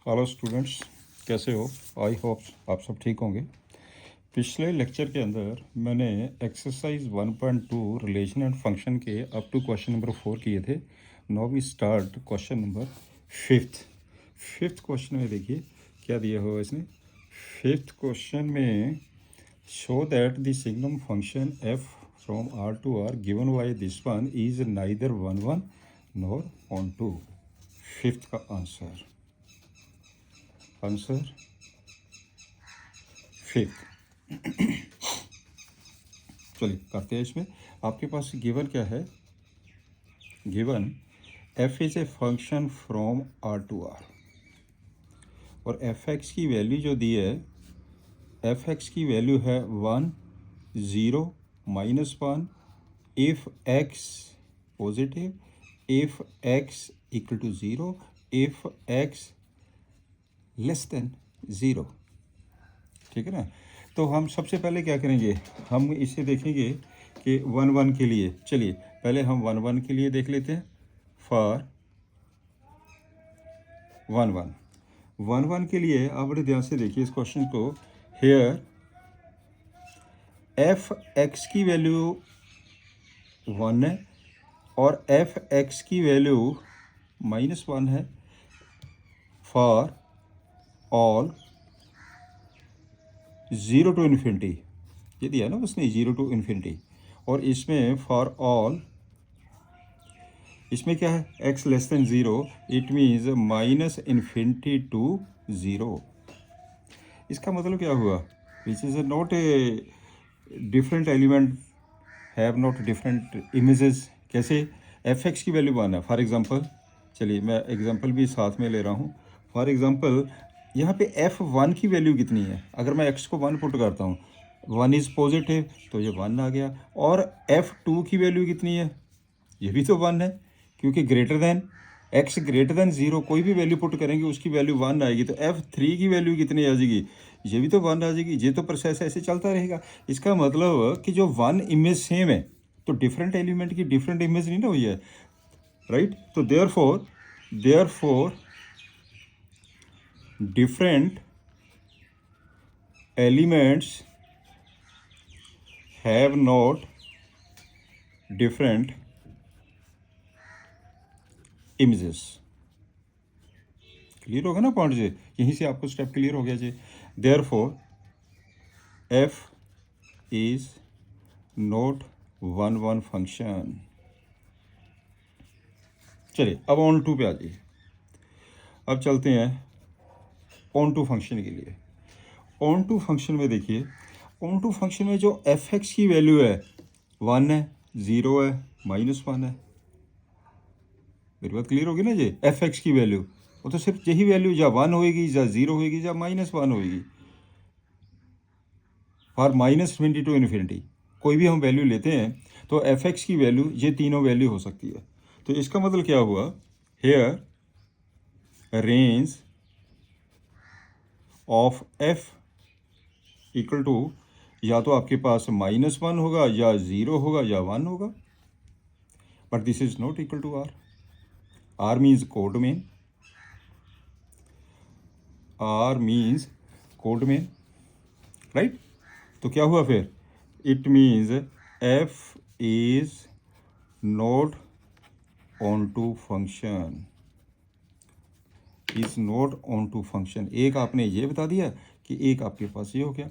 Hello students, कैसे हो? I hope आप सब ठीक होंगे। पिछले लेक्चर के अंदर मैंने एक्सरसाइज 1.2 रिलेशन एंड फंक्शन के अप टू क्वेश्चन नंबर 4 किए थे। Now we start question number fifth question में देखिए क्या दिया हुआ है इसने। फिफ्थ क्वेश्चन में show that the signum function f from R to R given by this one is neither 1 1 nor onto. Fifth का आंसर फिफ्थ। चलिए करते हैं। इसमें आपके पास गिवन क्या है? Given F is a function from R to R और एफ एक्स की वैल्यू जो दी है, एफ एक्स की वैल्यू है 1 0 -1 if x positive, if x equal to 0, if x less than 0। ठीक है ना। तो हम सबसे पहले क्या करेंगे, हम इसे देखेंगे कि 1 1 के लिए। चलिए पहले हम 1 1 के लिए देख लेते हैं। फॉर 1 1 के लिए आप बड़े ध्यान से देखिए इस क्वेश्चन को। हेयर एफ एक्स की वैल्यू 1 है और एफ एक्स की वैल्यू -1 है फॉर ऑल 0 टू इन्फिनिटी। ये दिया ना उसने 0 टू इन्फिनिटी। और इसमें फॉर ऑल, इसमें क्या है? x less than 0, it means -infinity to 0। इसका मतलब क्या हुआ? Which is not a different element, have not different images. कैसे? एफ एक्स की वैल्यू 1 है फॉर एग्जांपल। चलिए मैं एग्जांपल भी साथ में ले रहा हूँ। फॉर एग्जांपल यहाँ पे f1 की वैल्यू कितनी है? अगर मैं x को 1 पुट करता हूँ, 1 इज़ पॉजिटिव तो ये 1 आ गया। और f2 की वैल्यू कितनी है? ये भी तो 1 है, क्योंकि greater than x greater than 0 कोई भी वैल्यू पुट करेंगे उसकी वैल्यू 1 आएगी। तो f3 की वैल्यू कितनी आ जाएगी? ये भी तो 1 आ जाएगी। ये तो प्रोसेस ऐसे चलता रहेगा। इसका मतलब कि जो 1 इमेज सेम है तो डिफरेंट एलिमेंट की डिफरेंट इमेज नहीं ना हुई है, राइट? तो therefore different elements have not different images. Clear होगा ना पॉइंट जी? यहीं से आपको स्टेप क्लियर हो गया जी। Therefore F is not 1 1 function. चलिए अब ऑन टू पे आ जाइए। अब चलते हैं ऑन टू फंक्शन के लिए। ऑन टू फंक्शन में देखिए, ऑन टू फंक्शन में जो एफ एक्स की वैल्यू है 1 है, 0 है, -1 है। मेरी बात क्लियर होगी ना जी? एफ एक्स की वैल्यू वो तो सिर्फ यही वैल्यू या 1 होएगी या 0 होएगी या -1 होएगी। और -20 टू इन्फिनिटी कोई भी हम वैल्यू लेते हैं तो एफ एक्स की वैल्यू ये तीनों वैल्यू हो सकती है। तो इसका मतलब क्या हुआ? Here range of f equal to, या तो आपके पास -1 होगा या 0 होगा या 1 होगा, but this is not equal to R. R means codomain, R means codomain, right? तो क्या हुआ फिर? It means f is not onto function, is not onto function. एक आपने ये बता दिया कि एक आपके पास ये हो गया।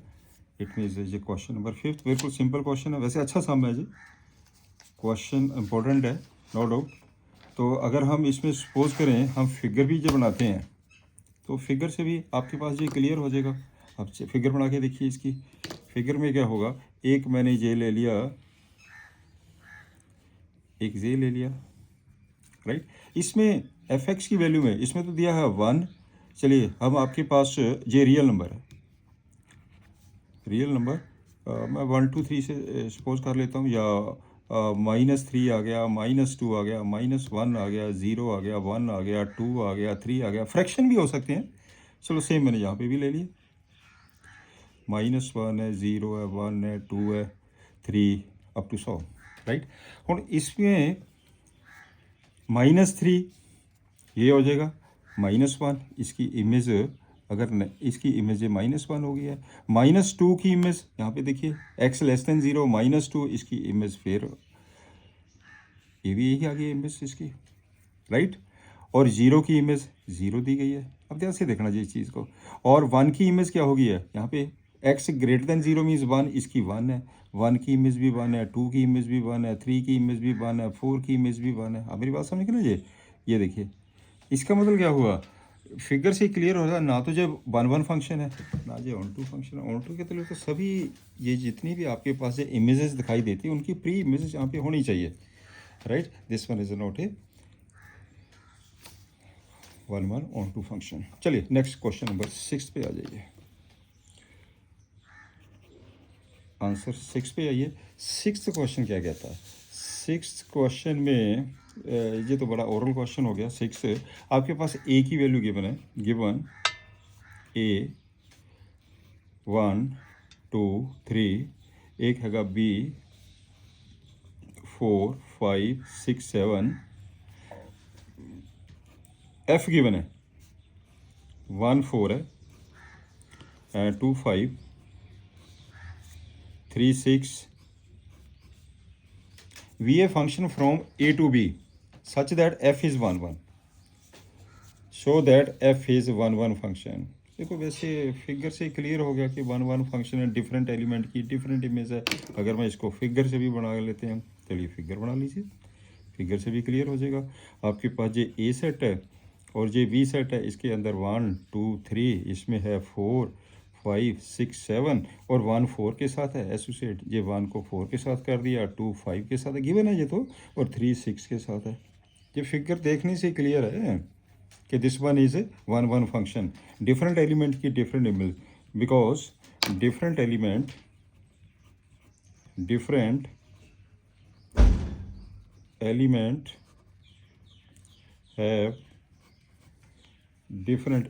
इट मीन्स ये क्वेश्चन नंबर 5 बिल्कुल सिंपल क्वेश्चन है, वैसे अच्छा सम है जी, क्वेश्चन इंपॉर्टेंट है, नो डाउट। तो अगर हम इसमें सपोज करें हम फिगर भी जब बनाते हैं तो फिगर से भी आपके पास ये क्लियर हो जाएगा। अब फिगर बना के देखिए इसकी। फिगर में क्या होगा? एक मैंने ये ले लिया, एक ये ले लिया, राइट? इसमें एफ एक्स की वैल्यू में इसमें तो दिया है 1। चलिए हम आपके पास ये रियल नंबर है, रियल नंबर मैं 1 2 3 से सपोज कर लेता हूँ, या -3 आ गया, -2 आ गया, -1 आ गया, 0 आ गया, 1 आ गया, 2 आ गया, 3 आ गया। फ्रैक्शन भी हो सकते हैं। चलो सेम मैंने यहाँ पे भी ले लिया। -1 है, 0 है, 1 है, 2 है, 3 अप टू 100, राइट? हूँ इसमें -3 ये हो जाएगा, -1, इसकी इमेज अगर इसकी इमेज -1 हो गई है। -2 की इमेज यहाँ पे देखिए, x<0 -2, इसकी इमेज फिर ये भी यही आ गई इमेज इसकी, राइट। और 0 की इमेज 0 दी गई है। अब ध्यान से देखना जी इस चीज़ को। और 1 की इमेज क्या होगी है यहाँ पे, x<0 मीन्स 1, इसकी 1 है, 1 की इमेज भी 1 है, 2 की इमेज भी 1 है, 3 की इमेज भी 1 है, 4 की इमेज भी 1 है। अब मेरी बात समझ गए ना जी। ये देखिए, इसका मतलब क्या हुआ, फिगर से क्लियर हो रहा है ना, तो जब 1 फंक्शन है ना जो ऑन टू फंक्शन है। ऑन टू के तो सभी ये जितनी भी आपके पास ये इमेजेस दिखाई देती है उनकी प्री इमेजेस यहाँ पे होनी चाहिए, right. This one is not a 1 onto function. चलिए नेक्स्ट क्वेश्चन नंबर 6 पे आ जाइए। आंसर 6 पे आइए। 6th क्वेश्चन क्या कहता है। 6th क्वेश्चन में ये तो बड़ा ओरल क्वेश्चन हो गया। 6 आपके पास ए की वैल्यू गिवन है, गिवन ए 1 2 3, एक हैगा बी 4 5 6 7, एफ गिवन है 1 4 है, 2 5 3 6। We a function from A to B such that f is 1 1, show that f is 1 1 function. देखो वैसे फिगर से क्लियर हो गया कि 1 1 फंक्शन है, डिफरेंट एलिमेंट की डिफरेंट इमेज है। अगर मैं इसको फिगर से भी बना लेते हैं, चलिए फिगर बना लीजिए, फिगर से भी क्लियर हो जाएगा। आपके पास ये ए सेट है और ये बी सेट है, इसके अंदर 1 2 3, इसमें है 4 5 6 7 और 1 4 के साथ है एसोसिएट। ये 1 को 4 के साथ कर दिया, 2 5 के साथ है, गिवन है ये तो, और 3 6 के साथ है। ये फिगर देखने से क्लियर है कि this one is a 1 1 function. Different element की different image, because different element have different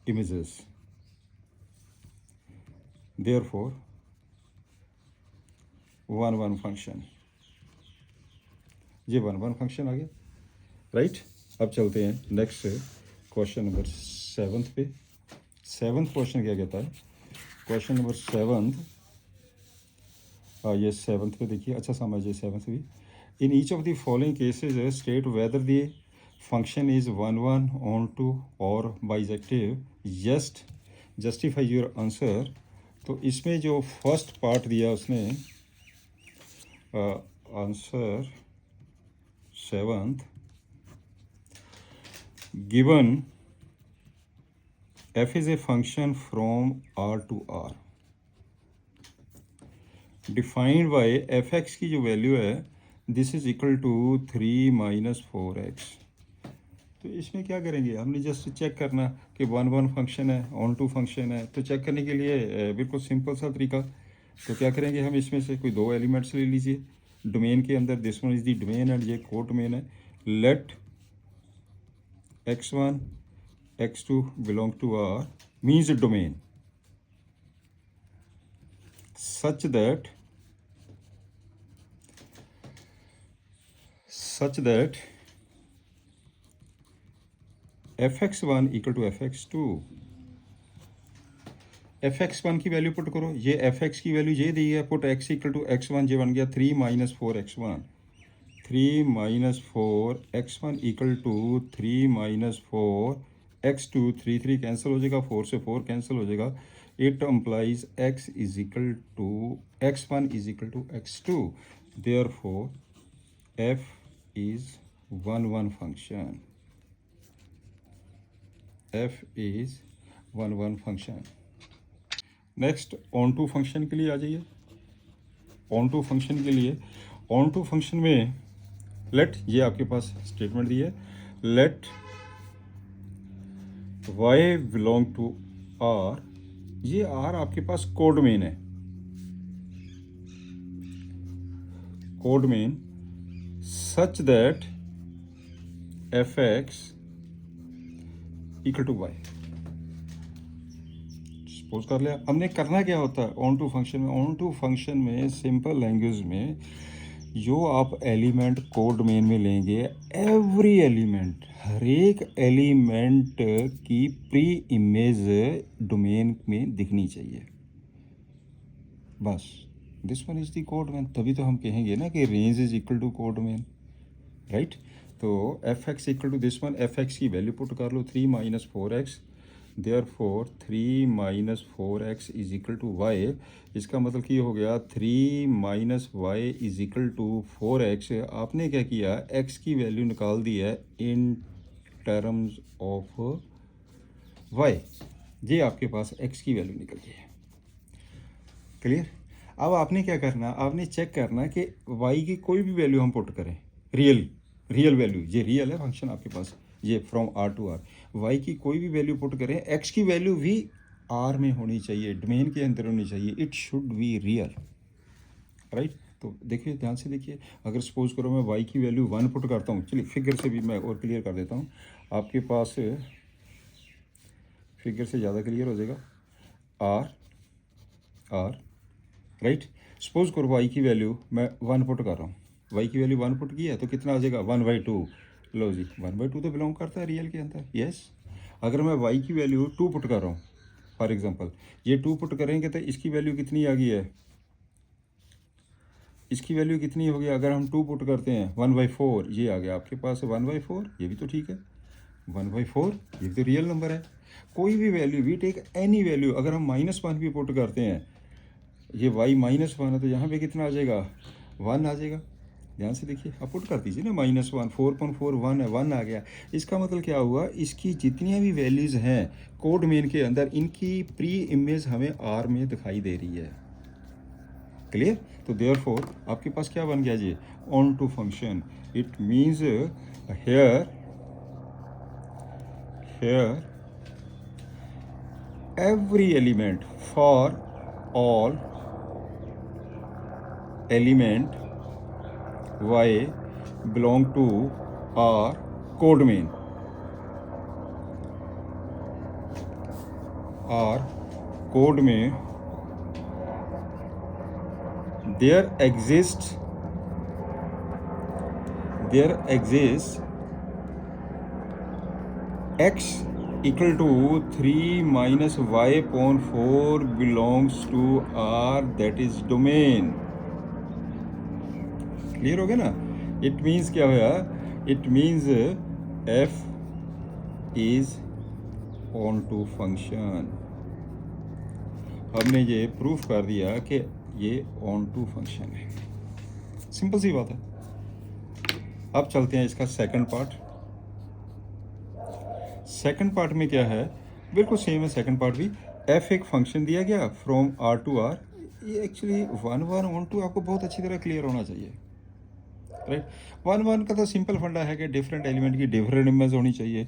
images, therefore 1 1 function. ये 1 1 फंक्शन आ गया, राइट। अब चलते हैं नेक्स्ट क्वेश्चन नंबर 7 पे। 7th क्वेश्चन क्या कहता है। क्वेश्चन नंबर 7, ये 7th पे देखिए, अच्छा समझिए 7th भी। In each of the following cases state whether the function is 1 1 onto or bijective, justify your answer. तो इसमें जो फर्स्ट पार्ट दिया उसने, answer 7th, given f is a function from R to R, defined by fx की जो value है this is equal to 3 - 4x। तो इसमें क्या करेंगे, हमने जस्ट चेक करना कि 1 1 फंक्शन है, ऑन टू फंक्शन है। तो चेक करने के लिए बिल्कुल सिंपल सा तरीका। तो क्या करेंगे, हम इसमें से कोई 2 एलिमेंट्स ले लीजिए डोमेन के अंदर। This one is the domain and ये को डोमेन है। Let x1 x2 belong to R means a domain such that fx1 equal to fx2। fx1 की वैल्यू पुट करो, ये fx की वैल्यू ये दी है, put x equal to x1, ये बन गया 3 - 4x1। 3 - 4x1 equal to 3 - 4x2। 3 3 cancel हो जाएगा, 4 से 4 कैंसिल हो जाएगा। It implies x is equal to x1 is equal to x2, therefore f is 1 1 function. f is 1 1 function. Next onto function के लिए आ जाइए। ऑन टू फंक्शन के लिए, ऑन टू फंक्शन में लेट, ये आपके पास स्टेटमेंट दी है, let y belong to R। ये R आपके पास कोड मेन है, codomain such that fx equal to y। Suppose कर लिया। हमने करना क्या होता है ऑन टू फंक्शन में। ऑन टू फंक्शन में सिंपल लैंग्वेज में जो आप एलिमेंट कोड डोमेन में लेंगे, एवरी एलिमेंट, हर एक एलिमेंट की प्री इमेज डोमेन में दिखनी चाहिए, बस। This one is the codomain, तभी तो हम कहेंगे ना कि range is equal to codomain, right. तो F x equal to this one, F x की वैल्यू पुट कर लो 3 minus 4x, therefore 3 minus 4x is equal to Y. इसका मतलब कि हो गया 3 minus Y is equal to 4x। आपने क्या किया, x की वैल्यू निकाल दी है इन टर्म्स ऑफ y। ये आपके पास x की वैल्यू निकल गई है, क्लियर। अब आपने क्या करना, आपने चेक करना कि y की कोई भी वैल्यू हम पुट करें, रियल वैल्यू, ये रियल है फंक्शन आपके पास, ये from R to R, y की कोई भी वैल्यू पुट करें, एक्स की वैल्यू भी आर में होनी चाहिए, डोमेन के अंदर होनी चाहिए, it should be real, right. तो देखिए, ध्यान से देखिए, अगर सपोज करो मैं वाई की वैल्यू 1 पुट करता हूँ, चलिए फिगर से भी मैं और क्लियर कर देता हूँ, आपके पास फिगर से ज़्यादा क्लियर हो जाएगा, आर राइट। सपोज करो वाई की वैल्यू मैं 1 पुट कर रहा हूँ, वाई की वैल्यू 1 पुट की है तो कितना आ जाएगा 1/2। लो जी, 1/2 तो बिलोंग करता है रियल के अंदर, यस। अगर मैं वाई की वैल्यू 2 पुट कर रहा हूँ, फॉर एग्जांपल ये 2 पुट करेंगे तो इसकी वैल्यू कितनी आ गई है, इसकी वैल्यू कितनी हो गई, अगर हम 2 पुट करते हैं 1/4, ये आ गया आपके पास 1/4, ये भी तो ठीक है 1/4, ये भी तो रियल नंबर है। कोई भी value, we take any value, अगर हम -1 भी पुट करते हैं, ये y -1 है तो यहाँ पे कितना आ जाएगा 1 आ जाएगा। ध्यान से देखिए, आप पुट कर दीजिए ना, -1, 4.41 है, 1 आ गया। इसका मतलब क्या हुआ, इसकी जितनी भी वैल्यूज़ हैं कोड डोमेन के अंदर, इनकी प्री इमेज हमें आर में दिखाई दे रही है, क्लियर। तो देयरफॉर आपके पास क्या बन गया जी, onto function. It means here every element for all element y belong to R codomain, R codomain, there exists x equal to 3 minus y upon 4 belongs to R, that is domain। Clear हो गया ना। It means क्या होया, it means f is onto function. हमने ये proof कर दिया कि ये ऑन टू फंक्शन है, सिंपल सी बात है। अब चलते हैं इसका सेकंड पार्ट। सेकंड पार्ट में क्या है, बिल्कुल सेम है सेकंड पार्ट भी। एफ एक फंक्शन दिया गया फ्रॉम आर टू आर, ये एक्चुअली 1 1 ऑन टू आपको बहुत अच्छी तरह क्लियर होना चाहिए, राइट। 1 1 का तो सिंपल फंडा है कि डिफरेंट एलिमेंट की डिफरेंट इमेज होनी चाहिए।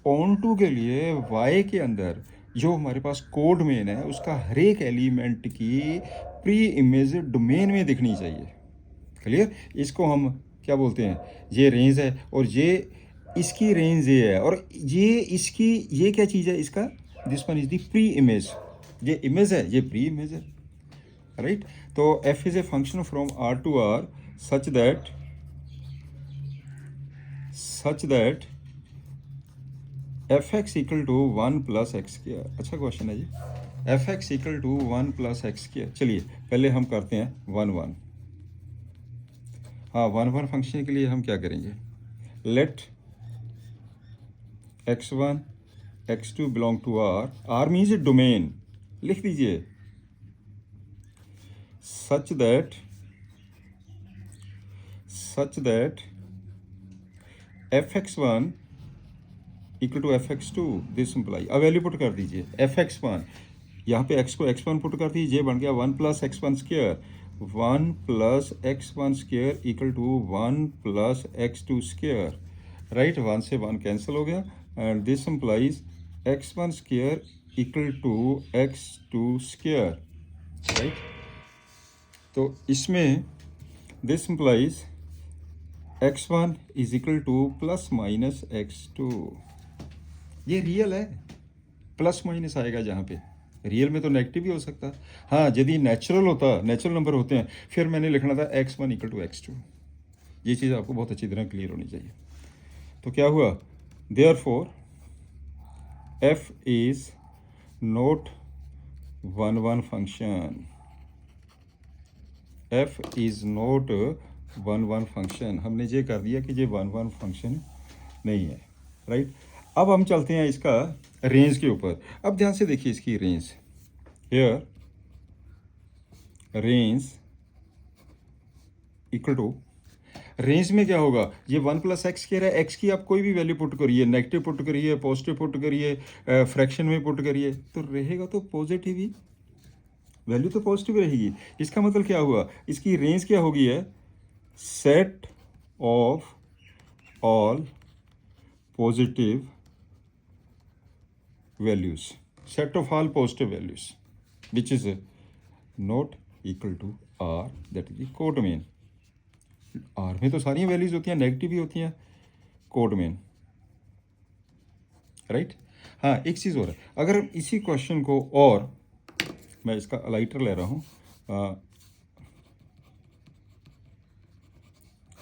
ऑन टू के लिए वाई के अंदर जो हमारे पास कोड डोमेन है, उसका हर एक एलिमेंट की प्री इमेज डोमेन में दिखनी चाहिए, क्लियर। इसको हम क्या बोलते हैं, ये रेंज है और ये इसकी रेंज ये है, और ये इसकी ये क्या चीज़ है, इसका this one is the preimage, ये इमेज है, ये प्री इमेज है, राइट। तो F is a function from R to R such that F x equal to 1 plus X square. अच्छा क्वेश्चन है जी, F x equal to 1 plus X square. चलिए पहले हम करते हैं 1 1। हाँ, 1 1 फंक्शन के लिए हम क्या करेंगे, let x1 x2 belong to R, R means domain, लिख दीजिए such that fx1 equal to fx2, this simply. अब वैल्यू पुट कर दीजिए, fx1 यहाँ पे x को x1 पुट कर दीजिए, बन गया 1 plus x1 square, 1 plus x1 square equal to 1 plus x2 square, right. 1 से 1 कैंसिल हो गया, and this implies x1 square equal to x2 square, right. तो इसमें this implies x1 is equal to plus minus x2, ये real है, plus minus आएगा जहाँ पे, रियल में तो नेगेटिव भी हो सकता है। हाँ, यदि नेचुरल होता, नेचुरल नंबर होते हैं, फिर मैंने लिखना था x1 इक्वल टू x2। ये चीज़ आपको बहुत अच्छी तरह क्लियर होनी चाहिए। तो क्या हुआ, therefore f is not 1 1 function. f is not 1 1 function. हमने ये कर दिया कि ये 1 1 फंक्शन नहीं है, राइट। अब हम चलते हैं इसका रेंज के ऊपर। अब ध्यान से देखिए इसकी range. Here range equal to, range में क्या होगा, ये 1 + x² है। x की आप कोई भी वैल्यू पुट करिए, नेगेटिव पुट करिए, पॉजिटिव पुट करिए, फ्रैक्शन में पुट करिए, तो रहेगा तो पॉजिटिव ही, वैल्यू तो पॉजिटिव रहेगी। इसका मतलब क्या हुआ, इसकी रेंज क्या होगी है, set of all positive values, set of all positive values which is not equal to R, that is codomain. R में तो सारी वैल्यूज होती हैं, नेगेटिव भी होती हैं, कोड मेन, राइट। हाँ, एक चीज़ और है, अगर हम इसी क्वेश्चन को, और मैं इसका अलाइटर ले रहा हूँ,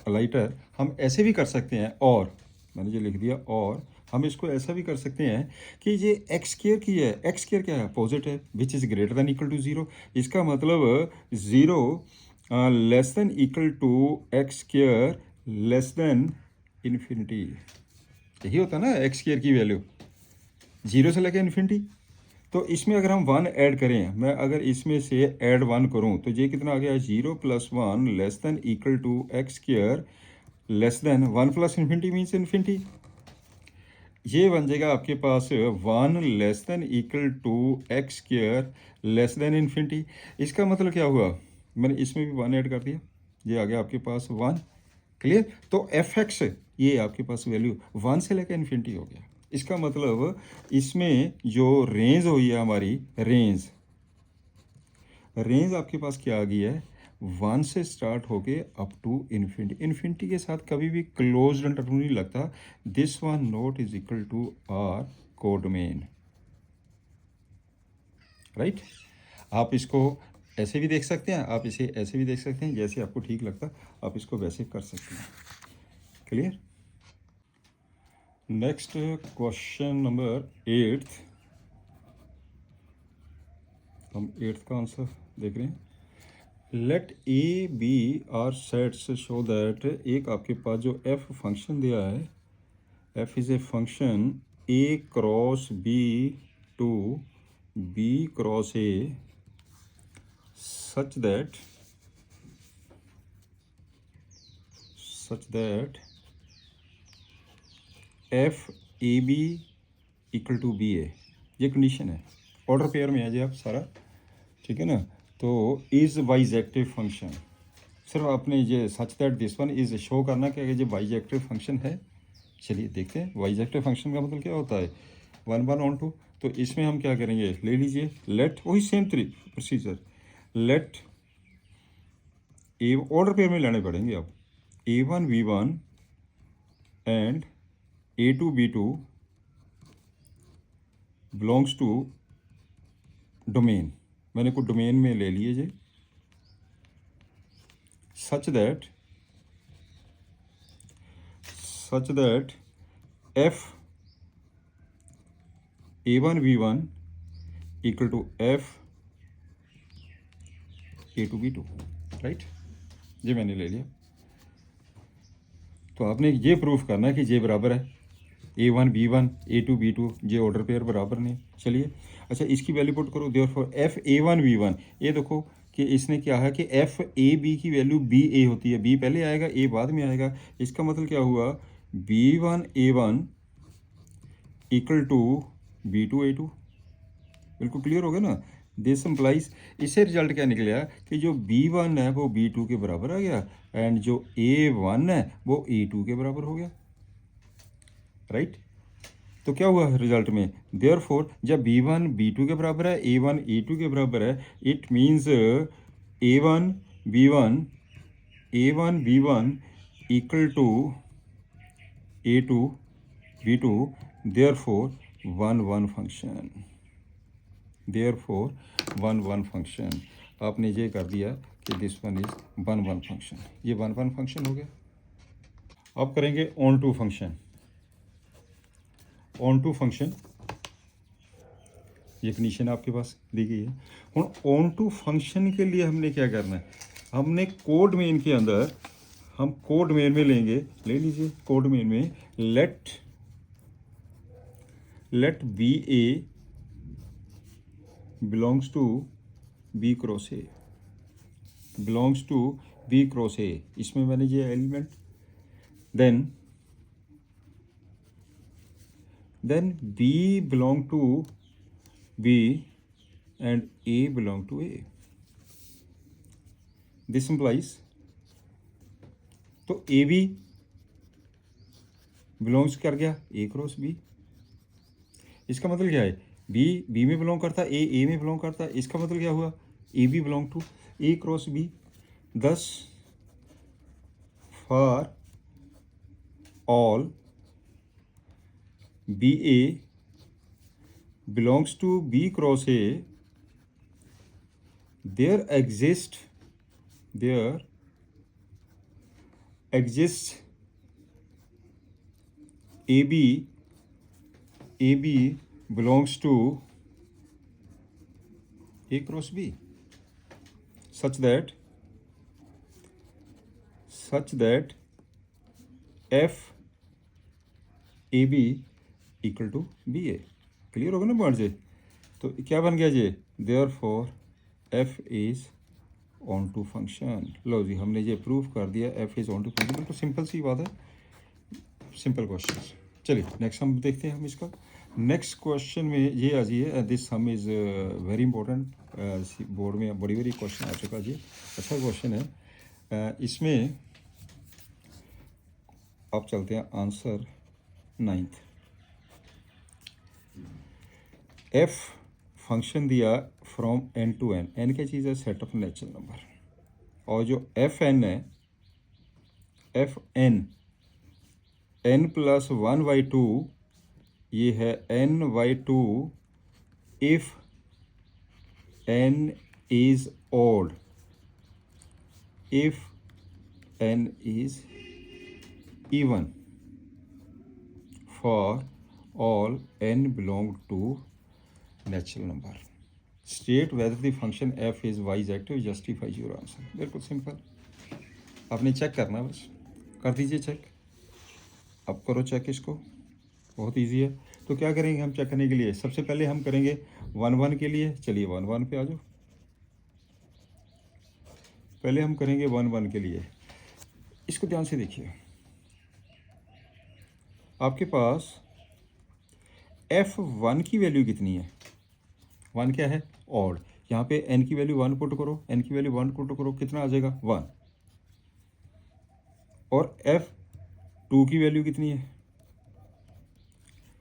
अलाइटर हम ऐसे भी कर सकते हैं, और मैंने जो लिख दिया, और हम इसको ऐसा भी कर सकते हैं कि ये x² की है, x² क्या है, positive, which is greater than equal to 0। इसका मतलब 0 less than equal to x² less than infinity. यही होता है ना x² की वैल्यू, 0 से लेकर इन्फिनिटी। तो इसमें अगर हम 1 ऐड करें, मैं अगर इसमें से ऐड 1 करूं, तो ये कितना आ गया, 0 + 1 less than equal to x² less than 1 + infinity means infinity. ये बन जाएगा आपके पास 1 less than equal to x² less than infinity. इसका मतलब क्या हुआ, मैंने इसमें भी 1 ऐड कर दिया, ये आ गया आपके पास 1। क्लियर। तो fx, ये आपके पास वैल्यू 1 से लेकर इन्फिनिटी हो गया। इसका मतलब इसमें जो रेंज हुई है हमारी, रेंज आपके पास क्या आ गई है, 1 से स्टार्ट होके अप टू इन्फिनिटी। इन्फिनिटी के साथ कभी भी क्लोज्ड इंटरवल नहीं लगता। This one not is equal to R codomain, right. आप इसको ऐसे भी देख सकते हैं, आप इसे ऐसे भी देख सकते हैं, जैसे आपको ठीक लगता आप इसको वैसे कर सकते हैं। क्लियर। नेक्स्ट क्वेश्चन नंबर 8, हम 8th का आंसर देख रहे हैं। Let A B R sets show that, एक आपके पास जो एफ फंक्शन दिया है, F is a function A cross B to B cross A such that F A B equal to B A, ये कंडीशन है। ऑर्डर पेयर में है जी आप सारा, ठीक है ना। तो इज़ बाइजेक्टिव फंक्शन, सिर्फ आपने ये such that this one is show करना कि ये बाइजेक्टिव फंक्शन है। चलिए देखते हैं बाइजेक्टिव फंक्शन का मतलब क्या होता है, 1 1 ऑन 2। तो इसमें हम क्या करेंगे, ले लीजिए, लेट, वही सेम प्रोसीजर, लेट ए, ऑर्डर पेयर में लेने पड़ेंगे अब, A1 V1 and A2 B2 belongs to domain. मैंने को डोमेन में ले लिए जी, such that F A1 V1 equal to F A2 B2, right. ये मैंने ले लिया। तो आपने ये प्रूफ करना है कि ये बराबर है, A1 B1 A2 B2, ये ऑर्डर पेयर बराबर नहीं। चलिए, अच्छा इसकी वैल्यू पुट करो, देयरफॉर एफ A1 V1, ये देखो कि इसने क्या है कि एफ ए बी की वैल्यू बी ए होती है, बी पहले आएगा, ए बाद में आएगा। इसका मतलब क्या हुआ, B1 A1 equal to B2 A2। बिल्कुल क्लियर हो गया ना। दिस इम्प्लाइज, इससे रिजल्ट क्या निकला कि जो B1 है वो B2 के बराबर आ गया, एंड जो A1 है वो A2 के बराबर हो गया, राइट। तो क्या हुआ रिजल्ट में, देयरफॉर जब B1 B2 के बराबर है, A1 A2 के बराबर है, it means A1 B1 equal to A2 B2, therefore 1 1 function. Therefore one one function, आपने ये कर दिया कि this one is one one function, ये वन वन फंक्शन हो गया। अब करेंगे onto function. Onto function ये कंडीशन आपके पास दी गई है। हुण ऑन टू फंक्शन के लिए हमने क्या करना है, हमने कोड मेन के अंदर, हम कोड मेन में लेंगे, ले लीजिए कोड मेन में let B A belongs to B cross A, belongs to B cross A, इसमें मैंने ये element, then B belong to B and A belong to A. This implies तो A B बिलोंग्स कर गया A cross B। इसका मतलब क्या है, B B में बिलोंग करता है, A में बिलोंग करता है, इसका मतलब क्या हुआ, A B belong to A cross B। thus for all BA belongs to B cross A, there exists AB belongs to A cross B, such that F AB equal to B A. Clear होगा ना point से, तो क्या बन गया ये, therefore F is onto function. लो जी, हमने ये प्रूव कर दिया F is onto function. बिल्कुल सिंपल सी बात है, सिंपल क्वेश्चन। चलिए नेक्स्ट हम देखते हैं हम इसका। नेक्स्ट क्वेश्चन में ये आ जाइए, this some is very important, board में बड़ी बड़ी क्वेश्चन आ चुका जी, अच्छा क्वेश्चन है। इसमें आप चलते हैं आंसर 9th। एफ फंक्शन दिया from N to N, N क्या चीज़ है, सेट ऑफ नेचुरल नंबर, और जो एफ एन है, एफ एन एन प्लस 1/2 ये है n/2 if n is odd, if n is even for all n belong to natural number. State whether the function f is bisective, justify your answer. बिल्कुल simple, आपने check करना, बस कर दीजिए check, अब करो चेक इसको, बहुत इजी है। तो क्या करेंगे हम चेक करने के लिए, सबसे पहले हम करेंगे 1 1 के लिए। चलिए 1 1 पे आ जाओ, पहले हम करेंगे 1 1 के लिए। इसको ध्यान से देखिए, आपके पास f1 की वैल्यू कितनी है, 1 क्या है, ऑड, यहाँ पे n की वैल्यू 1 पुट करो, n की वैल्यू 1 पुट करो, कितना आ जाएगा 1। और f2 की वैल्यू कितनी है,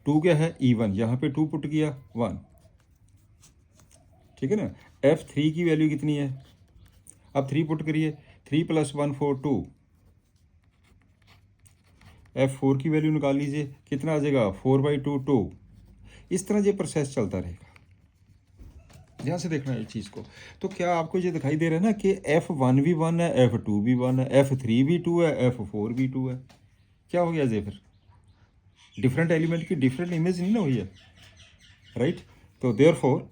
2 क्या है, even, यहाँ पे 2 पुट किया 1, ठीक है ना। f3 की वैल्यू कितनी है, अब 3 पुट करिए, 3 + 1 4 2, f4 की वैल्यू निकाल लीजिए, कितना आ जाएगा 4/2 2। इस तरह ये प्रोसेस चलता रहेगा, ध्यान से देखना है इस चीज़ को। तो क्या आपको ये दिखाई दे रहा है ना कि f1 भी 1 है, f2 भी 1 है, f3 भी 2 है, f4 भी 2 है। क्या हो गया ये, फिर डिफरेंट एलिमेंट की डिफरेंट इमेज नहीं ना हुई है, राइट। तो therefore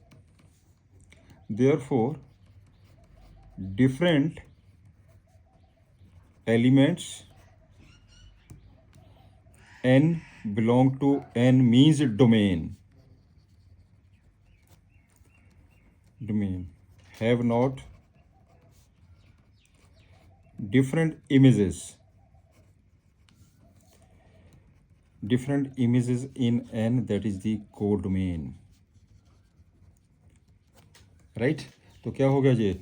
different elements n belong to n means domain have not different images in n, that is the codomain, right। तो क्या हो गया ये,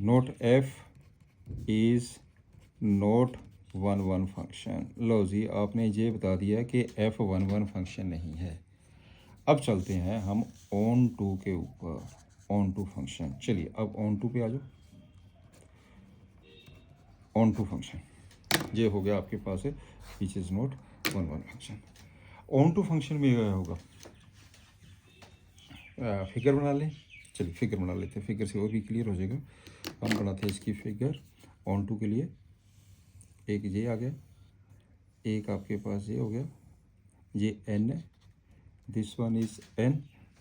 note f is not 1 1 function. लो जी, आपने ये बता दिया कि f 1 1 फंक्शन नहीं है। अब चलते हैं हम ऑन टू के ऊपर, ऑन टू फंक्शन। चलिए अब ऑन टू पे आ जाओ, ऑन टू फंक्शन ये हो गया आपके पास है, which is not 1 1 function. Onto function में क्या होगा, फिगर बना लें, चलिए फिगर बना लेते हैं, फिगर से और भी क्लियर हो जाएगा। हम बनाते हैं इसकी फिगर ऑन टू के लिए। एक ये आ गया, एक आपके पास ये हो गया, ये n है, दिस वन इज n।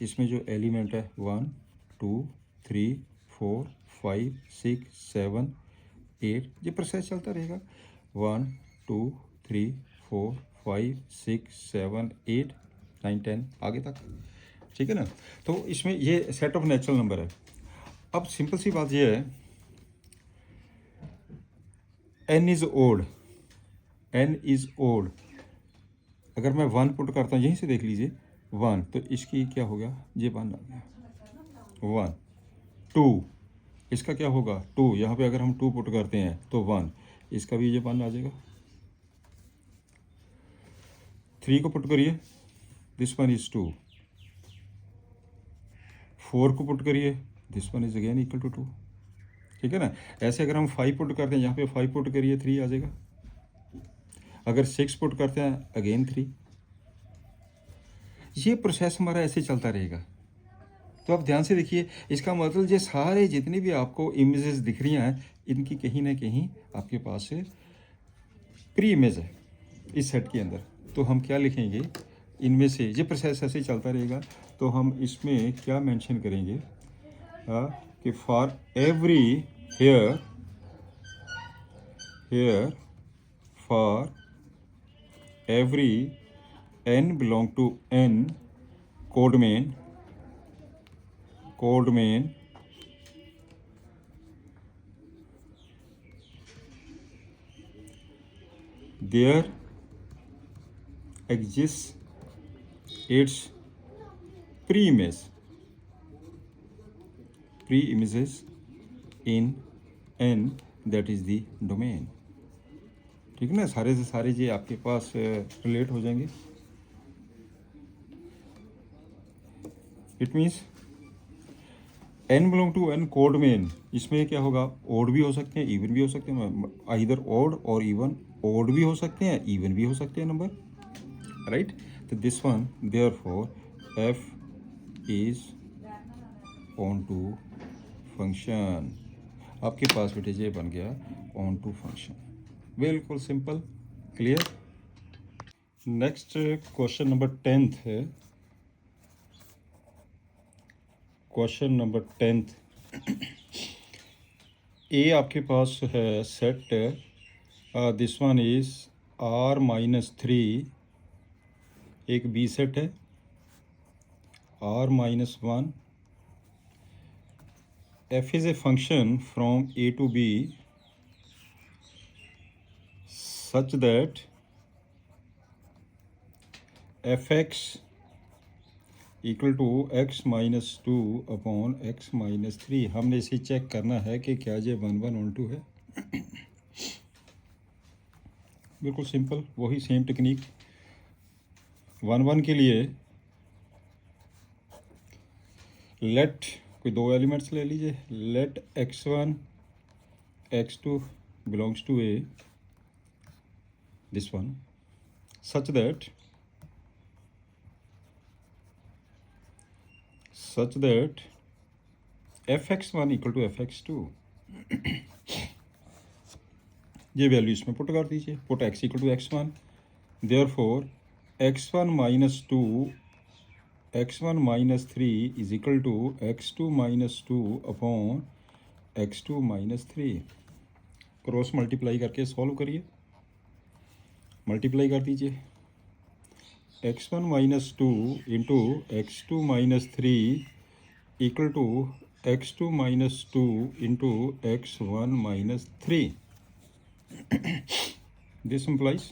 इसमें जो एलिमेंट है 1 2 3 4 5 6 7 8, ये प्रोसेस चलता रहेगा 1 2 3 4 5 6 7 8 9 10 आगे तक, ठीक है ना। तो इसमें ये सेट ऑफ नेचुरल नंबर है। अब सिंपल सी बात ये है, n is odd, n is odd. अगर मैं 1 पुट करता हूँ, यहीं से देख लीजिए 1, तो इसकी क्या हो गया, ये 1 आ गया 1 2, इसका क्या होगा 2, यहाँ पे अगर हम 2 पुट करते हैं तो 1, इसका भी ये 1 आ जाएगा। 3 को पुट करिए, दिस वन इज 2। 4 को पुट करिए, this one is again equal to 2, ठीक है ना। ऐसे अगर हम 5 पुट करते हैं, यहाँ पे 5 पुट करिए 3 आ जाएगा। अगर 6 पुट करते हैं अगेन 3। ये प्रोसेस हमारा ऐसे चलता रहेगा। तो आप ध्यान से देखिए, इसका मतलब ये सारे जितनी भी आपको इमेजेस दिख रही हैं, इनकी कहीं ना कहीं आपके पास प्री इमेज है इस सेट के अंदर। तो हम क्या लिखेंगे, इनमें से ये प्रोसेस ऐसे चलता रहेगा। तो हम इसमें क्या मेंशन करेंगे कि for every here for every n belong to n codeman there exists its pre-images in n, that is the domain, ठीक है ना। सारे से सारे ये आपके पास रिलेट हो जाएंगे। It means n belong to n codomain, इसमें क्या होगा, ओड भी हो सकते हैं, इवन भी हो सकते हैं, आइदर ओड और इवन, ओड भी हो सकते हैं, इवन भी हो सकते हैं नंबर, राइट। तो this one therefore f is onto function. आपके पास बेटे ये बन गया ऑन टू फंक्शन, बिल्कुल simple, clear. Next question number 10 है। क्वेश्चन नंबर 10, ए आपके पास है set, this one is r-3, एक बी सेट है r-1, f is a function from a to b such that fx equal to x-2 upon x-3। हमने इसे check करना है कि क्या ये 1 1 ऑन 2 है। बिल्कुल सिंपल, वही सेम टेक्निक। 1 1 के लिए लेट, कोई दो एलिमेंट्स ले लीजिए, let x1 x2 belongs to a, this one, such that fx1 equal to fx2। ये वैल्यू इसमें पुट कर दीजिए, put x equal to x1, therefore x1 minus 2 x1 minus 3 is equal to x2 minus 2 upon x2 minus 3। Cross multiply करके solve करिए, multiply कर दीजिए, x1 minus 2 into x2 minus 3 equal to x2 minus 2 into x1 minus 3। This implies,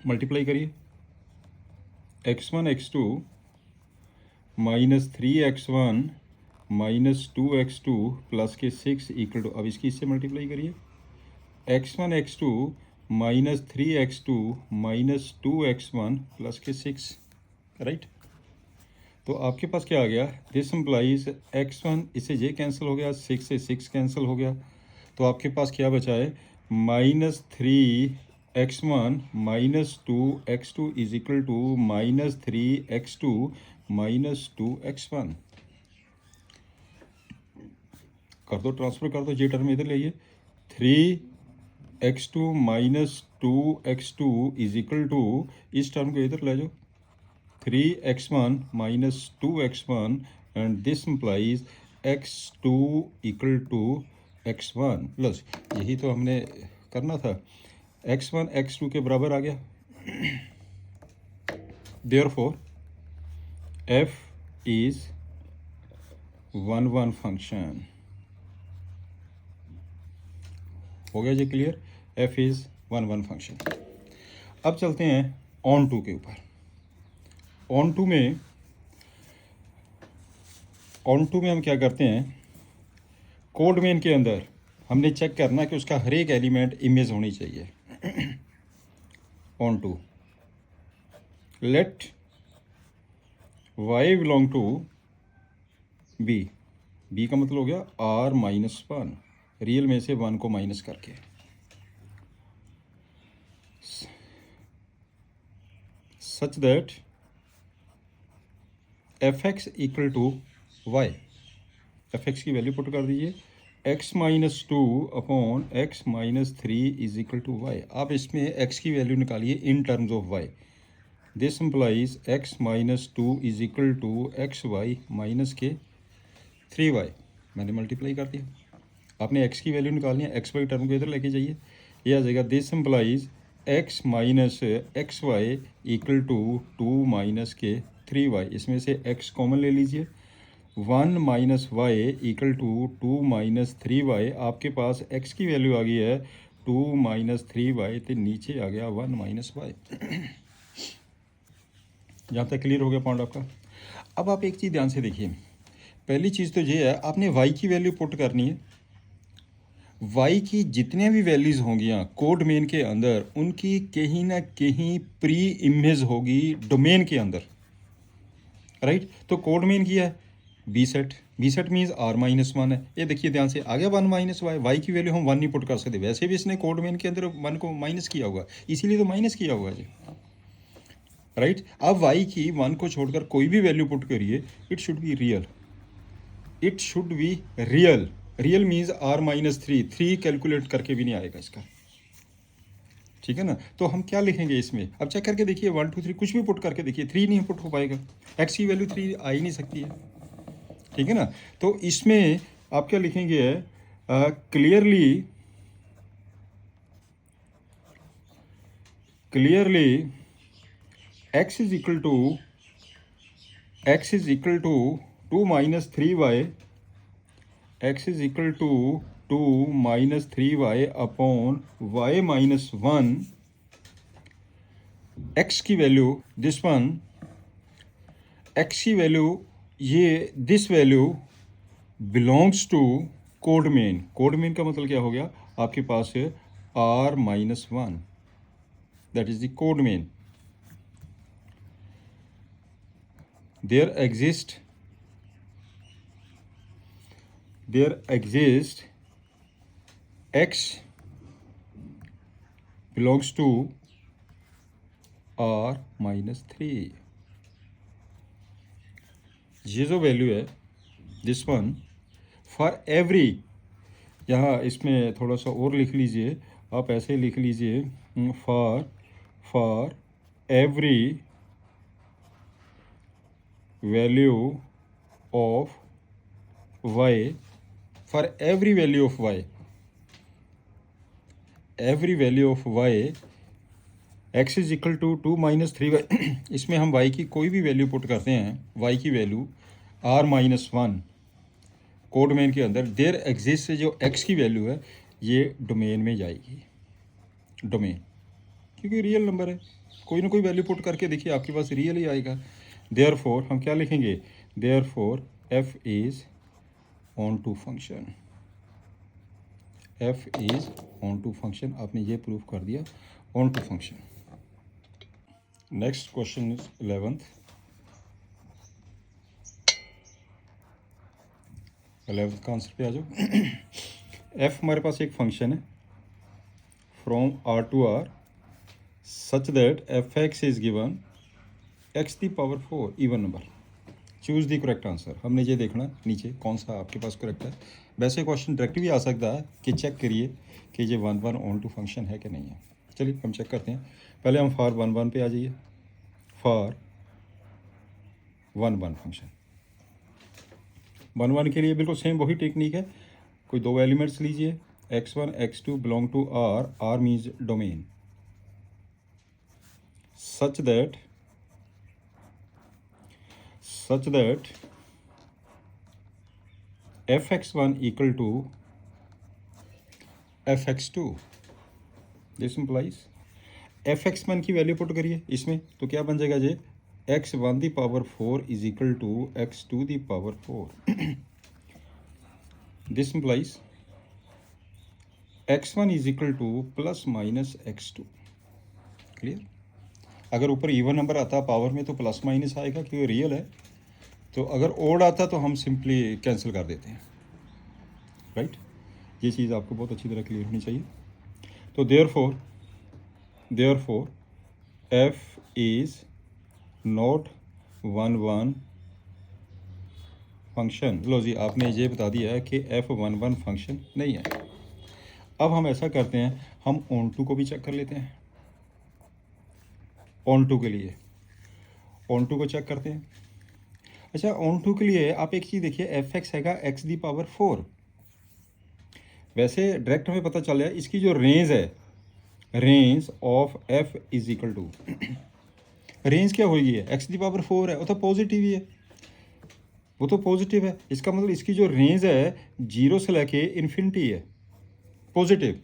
multiply करिए, x1 x2 minus 3x1 minus 2x2 plus के 6 equal to, अब इसकी इससे multiply करिए, x1 x2 minus 3x2 minus 2x1 plus के 6, right. तो आपके पास क्या आ गया, दिस इम्प्लाइज x1, इससे ये कैंसिल हो गया, 6 से 6 कैंसिल हो गया, तो आपके पास क्या बचा है, minus 3x1 minus 2x2 is equal to minus 3x2 minus 2x1। कर दो, ट्रांसफर कर दो, ये टर्म इधर ले आइए, 3x2 minus 2x2 is equal to, इस टर्म को इधर ले जाओ, 3x1 minus 2x1 and this implies x2 equal to x1 plus, यही तो हमने करना था, x1 x2 के बराबर आ गया। Therefore f is 1 1 function. हो गया जी क्लियर, f इज 1 1 फंक्शन। अब चलते हैं ऑन टू के ऊपर। ऑन टू में हम क्या करते हैं, कोड मेन के अंदर हमने चेक करना कि उसका हर एक एलिमेंट इमेज होनी चाहिए। Onto let y belong to b, b का मतलब हो गया r माइनस 1, रियल में से 1 को माइनस करके, such that fx equal to y, fx की वैल्यू पुट कर दीजिए, x minus 2 upon x minus 3 is equal to y। आप इसमें x की वैल्यू निकालिए in terms of y, this implies x minus 2 is equal to x y minus के 3y, मैंने multiply कर दिया। आपने x की वैल्यू निकालनी है, एक्स वाई टर्म को इधर लेके जाइए, ये आ जाएगा this implies x minus x y equal to 2 minus के 3y, इसमें से x कॉमन ले लीजिए, 1 minus y equal to 2 minus 3y, आपके पास x की वैल्यू आ गई है 2 माइनस 3y, तो नीचे आ गया 1 माइनस वाई। जहाँ तक क्लियर हो गया पॉइंट आपका। अब आप एक चीज़ ध्यान से देखिए, पहली चीज़ तो ये है, आपने y की वैल्यू पुट करनी है, y की जितने भी वैल्यूज़ होंगी कोड मेन के अंदर, उनकी कहीं ना कहीं प्री इमेज होगी डोमेन के अंदर, राइट। तो कोड मेन की है B set means r minus 1 है, ये देखिए ध्यान से आ गया 1 माइनस वाई की वैल्यू हम 1 नहीं पुट कर सकते, वैसे भी इसने कोड मेन के अंदर 1 को माइनस किया होगा, इसीलिए तो माइनस किया होगा जी, राइट। अब y की 1 को छोड़कर कोई भी वैल्यू पुट करिए, it should be real, it should be real, real means r minus 3 calculate करके भी नहीं आएगा इसका, ठीक है ना। तो हम क्या लिखेंगे इसमें, अब चेक करके देखिए 1 2 3 कुछ भी पुट करके देखिए, 3 नहीं पुट हो पाएगा, x की वैल्यू 3 आ ही नहीं सकती है, ठीक है ना। तो इसमें आप क्या लिखेंगे, clearly x is equal to 2 minus 3y, x is equal to 2 minus 3y upon y minus 1, x की वैल्यू दिस वन, x की वैल्यू ये this value belongs to codomain. Codomain का मतलब क्या हो गया, आपके पास है r minus 1, that is the codomain. there exist x belongs to r minus 3, ये जो वैल्यू है दिस वन फॉर एवरी, यहाँ इसमें थोड़ा सा और लिख लीजिए, आप ऐसे लिख लीजिए, for every value of y, for every value of y, every value of y, x is equal to 2 minus 3y, इसमें हम y की कोई भी वैल्यू पुट करते हैं, y की value r minus 1 code main के अंदर, देयर एग्जिस्ट से जो x की वैल्यू है ये डोमेन में जाएगी, डोमेन, क्योंकि रियल नंबर है, कोई ना कोई वैल्यू पुट करके देखिए आपके पास रियल ही आएगा। देयरफॉर हम क्या लिखेंगे, therefore f is onto function, f is onto function, आपने ये प्रूव कर दिया onto function. Next question is 11th का आंसर पे आ जाओ। f हमारे पास एक फंक्शन है from r to r such that fx is given x the power 4 even number, choose the correct answer. हमने ये देखना नीचे कौन सा आपके पास करेक्ट है। वैसे क्वेश्चन डायरेक्ट भी आ सकता है कि चेक करिए कि ये 1 1 ऑन टू फंक्शन है कि नहीं है। चलिए हम चेक करते हैं। पहले हम फॉर 1 1 पे आ जाइए। फॉर 1 1 फंक्शन 1 1 के लिए बिल्कुल सेम वही टेक्निक है। कोई दो एलिमेंट्स लीजिए, x1 x2 belong to R means domain, such that fx1 equal to fx2। This implies fx1 की वैल्यू पुट करिए इसमें, तो क्या बन जाएगा जी, x1 the power 4 is equal to x2 the power 4। This implies x1 is equal to plus minus x2। Clear? अगर ऊपर इवन नंबर आता पावर में तो प्लस माइनस आएगा क्योंकि रियल है, तो अगर ओड आता तो हम सिंपली कैंसिल कर देते हैं। राइट? ये चीज़ आपको बहुत अच्छी तरह क्लियर होनी चाहिए। तो therefore f is not 1 1 function. लो जी, आपने ये बता दिया है कि f 1 1 फंक्शन नहीं है। अब हम ऐसा करते हैं, हम ऑन टू को भी चेक कर लेते हैं। ऑन टू के लिए ऑन टू को चेक करते हैं। अच्छा, ऑन टू के लिए आप एक चीज़ देखिए, एफ एक्स हैगा एक्स दी पावर 4। वैसे डायरेक्ट हमें पता चल रहा है इसकी जो रेंज है, range of F is equal to, range क्या होगी है, एक्स दी पावर 4 है, वो तो पॉजिटिव ही है, वो तो पॉजिटिव है। इसका मतलब इसकी जो रेंज है 0 से लेके इन्फिनिटी है, पॉजिटिव।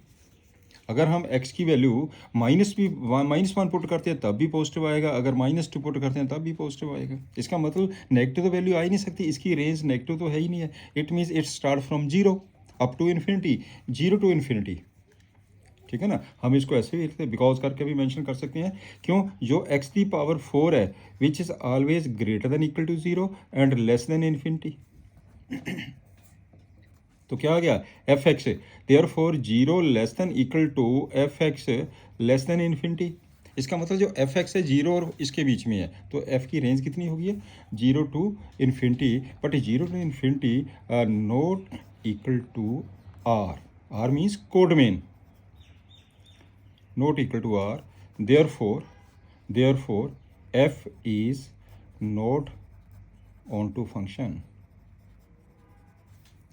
अगर हम x की वैल्यू -1 पुट करते हैं तब भी पॉजिटिव आएगा, अगर -2 पुट करते हैं तब भी पॉजिटिव आएगा। इसका मतलब नेगेटिव तो वैल्यू आ ही नहीं सकती, इसकी रेंज नेगेटिव तो है ही नहीं है। It means it start from 0 up to infinity, 0 to infinity. ठीक है ना? हम इसको ऐसे भी लिखते हैं, बिकॉज करके भी मेंशन कर सकते हैं। क्यों? जो x दी पावर 4 है which is always greater than equal to 0 and less than infinity. तो क्या आ गया, F x, therefore 0 less than equal to F x less than infinity. इसका मतलब जो एफ एक्स है 0 और इसके बीच में है, तो एफ की रेंज कितनी होगी है, 0 to infinity. But 0 to infinity not equal to R means codomain, not equal to R. Therefore F is not onto function.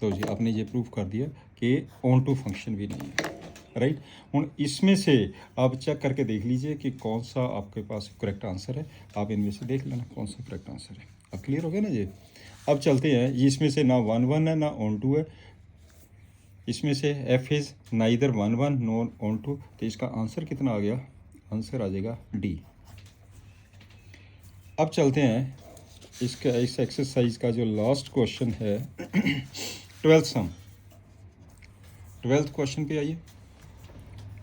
तो जी आपने ये प्रूव कर दिया कि ऑन टू फंक्शन भी नहीं है। राइट? हूँ इसमें से आप चेक करके देख लीजिए कि कौन सा आपके पास करेक्ट आंसर है। आप इनमें से देख लेना कौन सा करेक्ट आंसर है। अब क्लियर हो गया ना जी? अब चलते हैं, इसमें से ना 1 1 है ना ऑन टू है। इसमें से F is neither 1 1 no onto, तो इसका आंसर कितना आ गया, आंसर आ जाएगा डी। अब चलते हैं इसका, इस एक्सरसाइज का जो लास्ट क्वेश्चन है 12th सम, 12th क्वेश्चन पे आइए,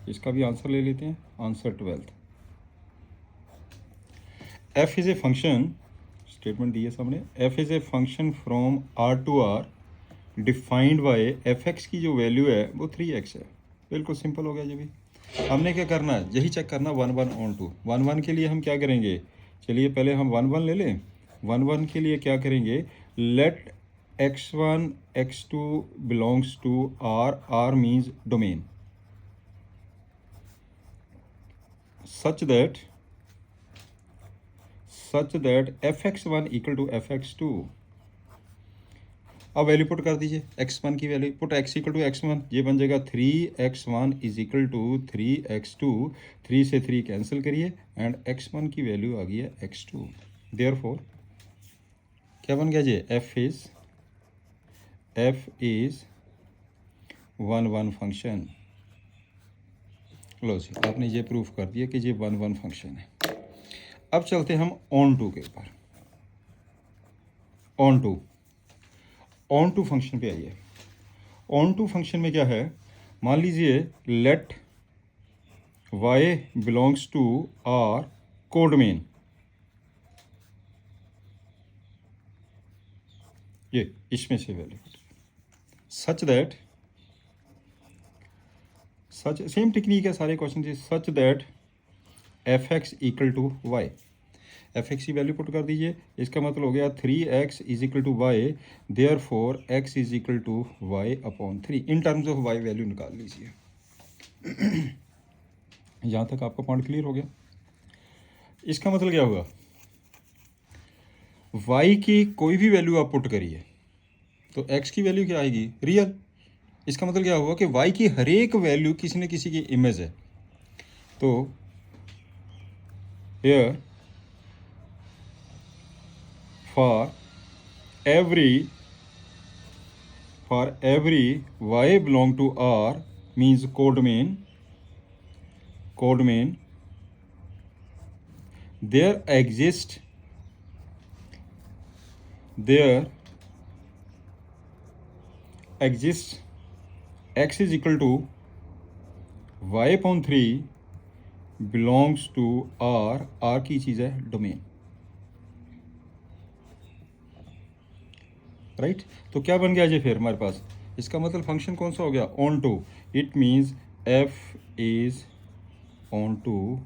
इसका भी आंसर ले लेते हैं। Answer 12th, F is a function, statement दी है सामने, F is a function from R to R defined by F x की जो वैल्यू है वो 3x है। बिल्कुल सिंपल हो गया ये भी। हमने क्या करना है, यही चेक करना 1 1 ऑन टू। 1 1 के लिए हम क्या करेंगे, चलिए पहले हम 1 1 ले लें। 1 1 के लिए क्या करेंगे, let x1 x2 belongs to R means domain, such that fx1 equal to fx2। अब वैल्यू पुट कर दीजिए, x1 की value put, x equal to x1, ये बन जाएगा 3x1 is equal to 3x2। 3 से 3 कैंसिल करिए एंड x1 की वैल्यू आ गई है x2। देयरफॉर क्या बन गया जी, f इज 1 1 फंक्शन। लो जी आपने ये प्रूफ कर दिया कि ये 1 1 फंक्शन है। अब चलते हैं हम ऑन टू के ऊपर। ऑन टू फंक्शन पे आइए। ऑन टू फंक्शन में क्या है, मान लीजिए let y belongs to R codomain, ये इसमें से वैल्यू सच सेम टेक्निक है सारे क्वेश्चन की, such that F x equal to y. F x की वैल्यू पुट कर दीजिए। इसका मतलब हो गया 3x is equal to y, therefore x is equal to y upon 3। In terms of y value निकाल लीजिए। यहाँ तक आपका पॉइंट क्लियर हो गया। इसका मतलब क्या हुआ, y की कोई भी वैल्यू आप पुट करिए तो x की वैल्यू क्या आएगी, रियल। इसका मतलब क्या हुआ कि y की हर एक वैल्यू किसी न किसी की इमेज है। तो here for every y belong to R means codomain there exists x is equal to y upon 3 belongs to R की चीज़ है डोमेन, राइट। तो क्या बन गया जी फिर हमारे पास, इसका मतलब फंक्शन कौन सा हो गया, onto. It means f is onto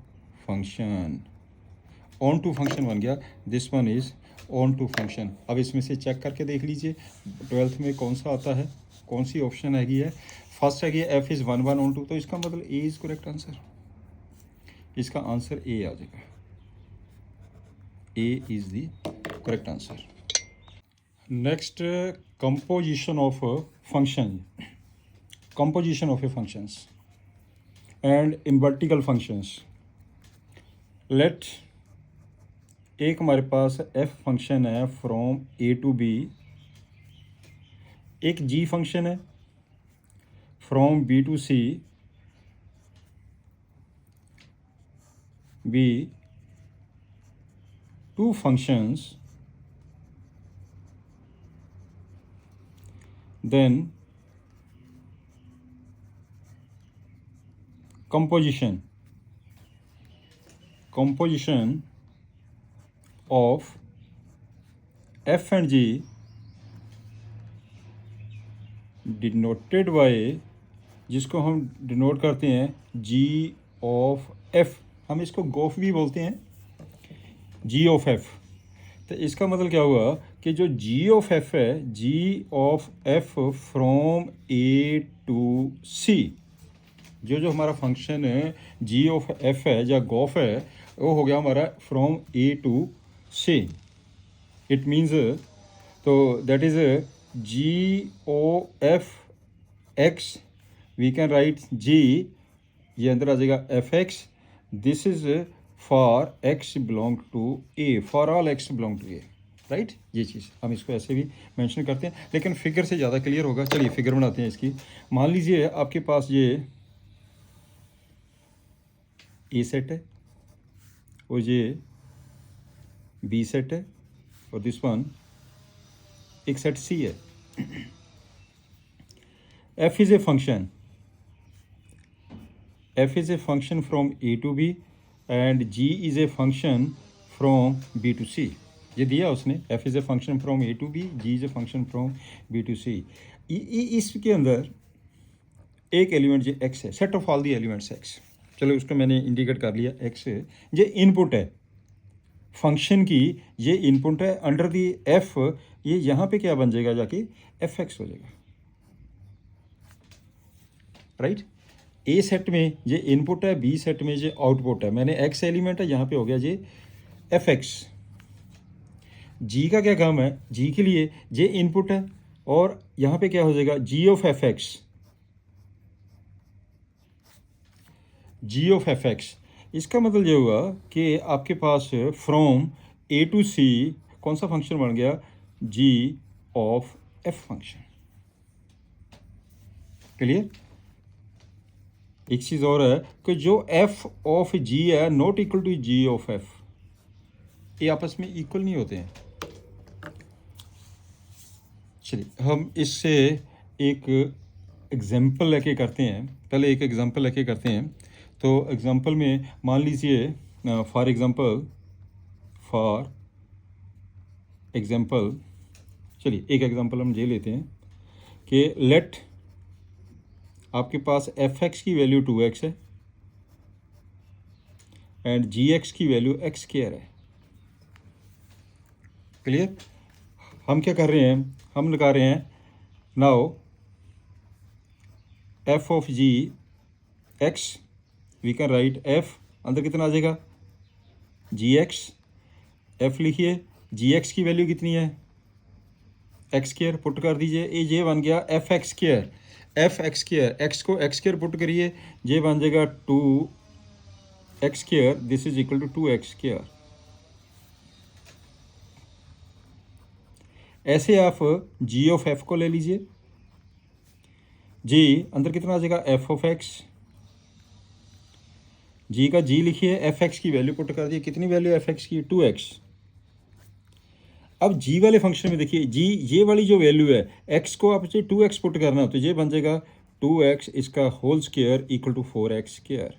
function, onto function बन गया। This one is onto function. अब इसमें से चेक करके देख लीजिए 12th में कौन सा आता है, कौन सी ऑप्शन हैगी है। फर्स्ट हैगी f इज़ 1 1 ऑन टू, तो इसका मतलब ए इज़ करेक्ट आंसर। इसका आंसर ए आ जाएगा, A is the correct answer. Next, composition of function, composition of a functions and invertible functions. Let एक हमारे पास f फंक्शन है फ्रॉम a टू b, एक g फंक्शन है from b to c, b to functions, then composition of f and g denoted by, जिसको हम denote करते हैं g ऑफ f, हम इसको गोफ भी बोलते हैं, g ऑफ f। तो इसका मतलब क्या हुआ कि जो g ऑफ f है, g of f from a to c, जो हमारा फंक्शन है g ऑफ f है या गोफ है, वो हो गया हमारा from a to c। It means, तो that is g O f x, we can write g, ये अंदर आ जाएगा F X. This is for x belong to a, for all x belong to a, right. ये चीज़ हम इसको ऐसे भी मेंशन करते हैं, लेकिन फिगर से ज़्यादा क्लियर होगा। चलिए फिगर बनाते हैं इसकी। मान लीजिए आपके पास ये ए सेट है और ये बी सेट है और दिस वन एक सेट सी है। f is a function from a to b and g is a function from b to c। ये दिया उसने, f is a function from a to b, g is a function from b to c। इसके अंदर एक element जो x है, set of all the elements x, चलो उसको मैंने इंडिकेट कर लिया x है, ये इनपुट है फंक्शन की, ये इनपुट है अंडर दी f, ये यहाँ पे क्या बन जाएगा जाके एफ एक्स हो जाएगा, राइट। ए सेट में ये इनपुट है, बी सेट में ये आउटपुट है। मैंने एक्स एलिमेंट है, यहाँ पे हो गया ये एफ एक्स। जी का क्या काम है, जी के लिए ये इनपुट है और यहाँ पे क्या हो जाएगा G of F X, G of F X. इसका मतलब ये हुआ कि आपके पास फ्रॉम ए टू सी कौन सा फंक्शन बन गया, G of F function. Clear. एक चीज़ और है कि जो f ऑफ g है not equal to g of f, ये आपस में इक्वल नहीं होते हैं। चलिए हम इससे एक एग्जांपल लेके करते हैं, पहले एक एग्जांपल लेके करते हैं। तो एग्जांपल में मान लीजिए फॉर एग्जांपल चलिए एक एग्जांपल हम ये लेते हैं कि लेट आपके पास एफ एक्स की वैल्यू 2x है एंड जी एक्स की वैल्यू x² है। क्लियर? हम क्या कर रहे हैं, हम लगा रहे हैं now F of G x, we can write F, अंदर कितना आ जाएगा जी एक्स, एफ लिखिए, जी एक्स की वैल्यू कितनी है एक्स स्क्वायर, पुट कर दीजिए, ये बन गया F x square, F x square, x को एक्स स्क्वायर पुट करिए, ये बन जाएगा 2x स्क्वायर, दिस is equal to 2x square. ऐसे आप जी ऑफ एफ को ले लीजिए, जी अंदर कितना आ जाएगा एफ ऑफ एक्स, जी का जी लिखिए, एफ एक्स की वैल्यू पुट कर दिए, कितनी वैल्यू एफ एक्स की 2x। अब जी वाले फंक्शन में देखिए, जी ये वाली जो वैल्यू है एक्स को आप 2x पुट करना तो ये बन जाएगा 2x इसका whole square equal to 4x square.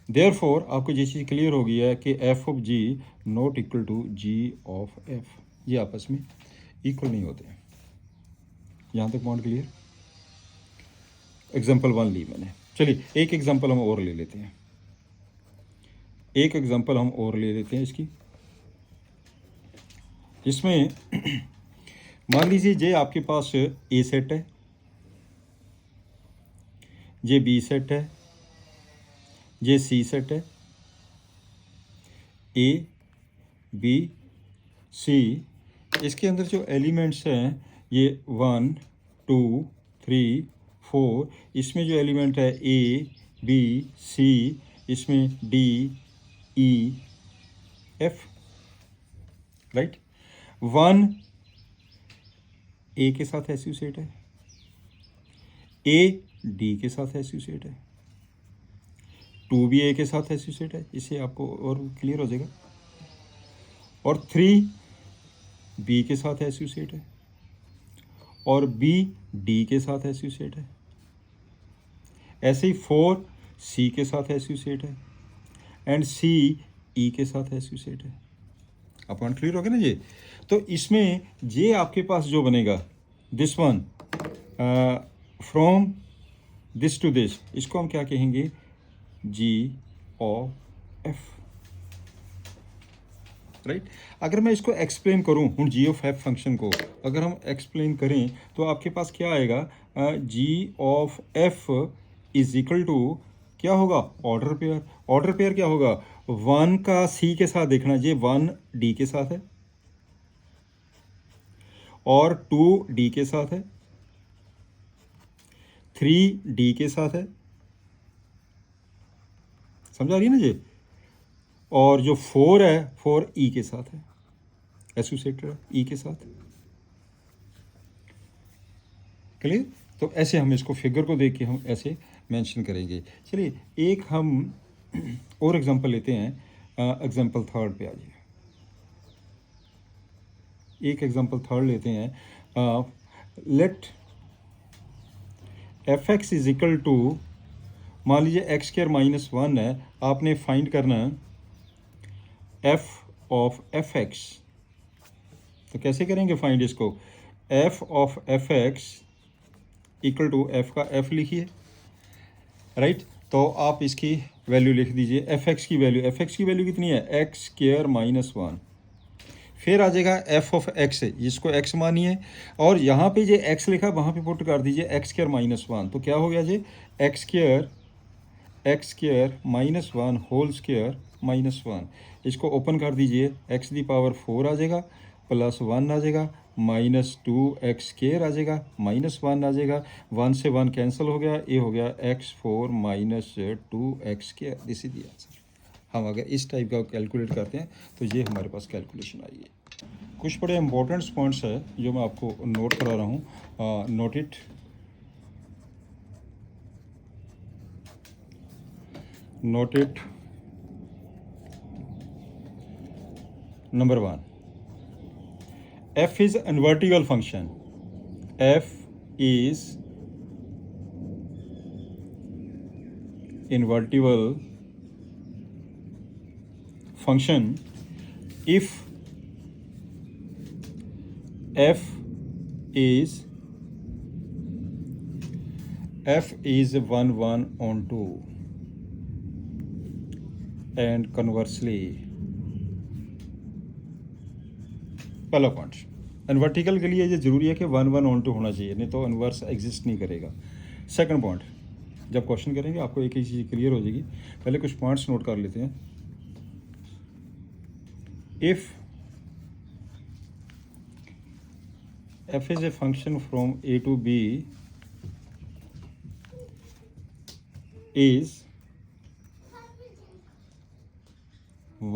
Therefore आपको ये चीज़ क्लियर हो गई है कि F of G not equal to G of F, ये आपस में इक्वल नहीं होते। यहाँ तक पॉइंट क्लियर? एग्जाम्पल 1 ली मैंने, चलिए एक एग्जाम्पल हम और ले लेते हैं, एक एग्जाम्पल हम और ले लेते हैं इसकी। इसमें मान लीजिए जे आपके पास ए सेट है, जे बी सेट है, ये सी सेट है, ए बी सी, इसके अंदर जो एलिमेंट्स हैं ये 1 2 3 4, इसमें जो एलिमेंट है ए बी सी, इसमें डी ई एफ, राइट। 1 ए के साथ एसोसिएट है, ए डी के साथ एसोसिएट है, 2 भी ए के साथ एसोसिएट है, इससे आपको और क्लियर हो जाएगा, और 3 बी के साथ एसोसिएट है, और बी डी के साथ एसोसिएट है, ऐसे ही 4 सी के साथ एसोसिएट है, एंड सी ई के साथ एसोसिएट है। आप पॉइंट क्लियर हो गया ना ये? तो इसमें ये आपके पास जो बनेगा this one from this to this, इसको हम क्या कहेंगे जी ऑफ एफ, राइट। अगर मैं इसको एक्सप्लेन करूं हूँ जी ऑफ एफ फंक्शन को अगर हम एक्सप्लेन करें तो आपके पास क्या आएगा, G of F is equal to क्या होगा ऑर्डर पेयर, ऑर्डर पेयर क्या होगा 1 का सी के साथ देखना, ये 1 डी के साथ है और 2 डी के साथ है, 3 डी के साथ है, समझा रही है ना ये, और जो 4 है 4 ई के साथ है, एसोसिएटेड ई के साथ, क्लियर। तो ऐसे हम इसको फिगर को देख के हम ऐसे मेंशन करेंगे। चलिए एक हम और एग्जांपल लेते हैं, एग्जांपल 3 पे आ जाइए, एक एग्जांपल 3 लेते हैं, let F x is equal to, मान लीजिए एक्स स्क्वायर माइनस 1 है, आपने फाइंड करना एफ ऑफ एफ एक्स, तो कैसे करेंगे फाइंड इसको, F of F x equal to F का एफ लिखिए, राइट। तो आप इसकी वैल्यू लिख दीजिए, एफ एक्स की वैल्यू, एफ एक्स की वैल्यू कितनी है एक्स स्क्वायर माइनस 1, फिर आ जाएगा एफ ऑफ एक्स, जिसको एक्स मानिए, और यहाँ पे जो एक्स लिखा वहाँ पे पुट कर दीजिए एक्स स्क्वायर माइनस 1, तो क्या हो गया जी X square minus 1 whole square minus 1, इसको ओपन कर दीजिए, एक्स दी पावर 4 आ जाएगा, प्लस 1 आ जाएगा, माइनस 2x स्क्वायर आ जाएगा, माइनस 1 आ जाएगा, 1 से 1 कैंसिल हो गया, ये हो गया x4 माइनस 2x स्क्वायर, दिस इज द आंसर। हम अगर इस टाइप का कैलकुलेट करते हैं तो ये हमारे पास कैलकुलेशन आई है। कुछ बड़े इंपॉर्टेंट्स पॉइंट्स है जो मैं आपको नोट करा रहा हूँ, note it. Note it, number 1, f is invertible function, f is invertible function if f is 1 1 on 2 and conversely पहला पॉइंट। एंड वर्टिकल के लिए ये ज़रूरी है कि 1 1 होना चाहिए, नहीं तो इन्वर्स एग्जिस्ट नहीं करेगा। सेकंड पॉइंट, जब क्वेश्चन करेंगे आपको एक ही चीज़ क्लियर हो जाएगी। पहले कुछ पॉइंट्स नोट कर लेते हैं। If f is a function from a to b is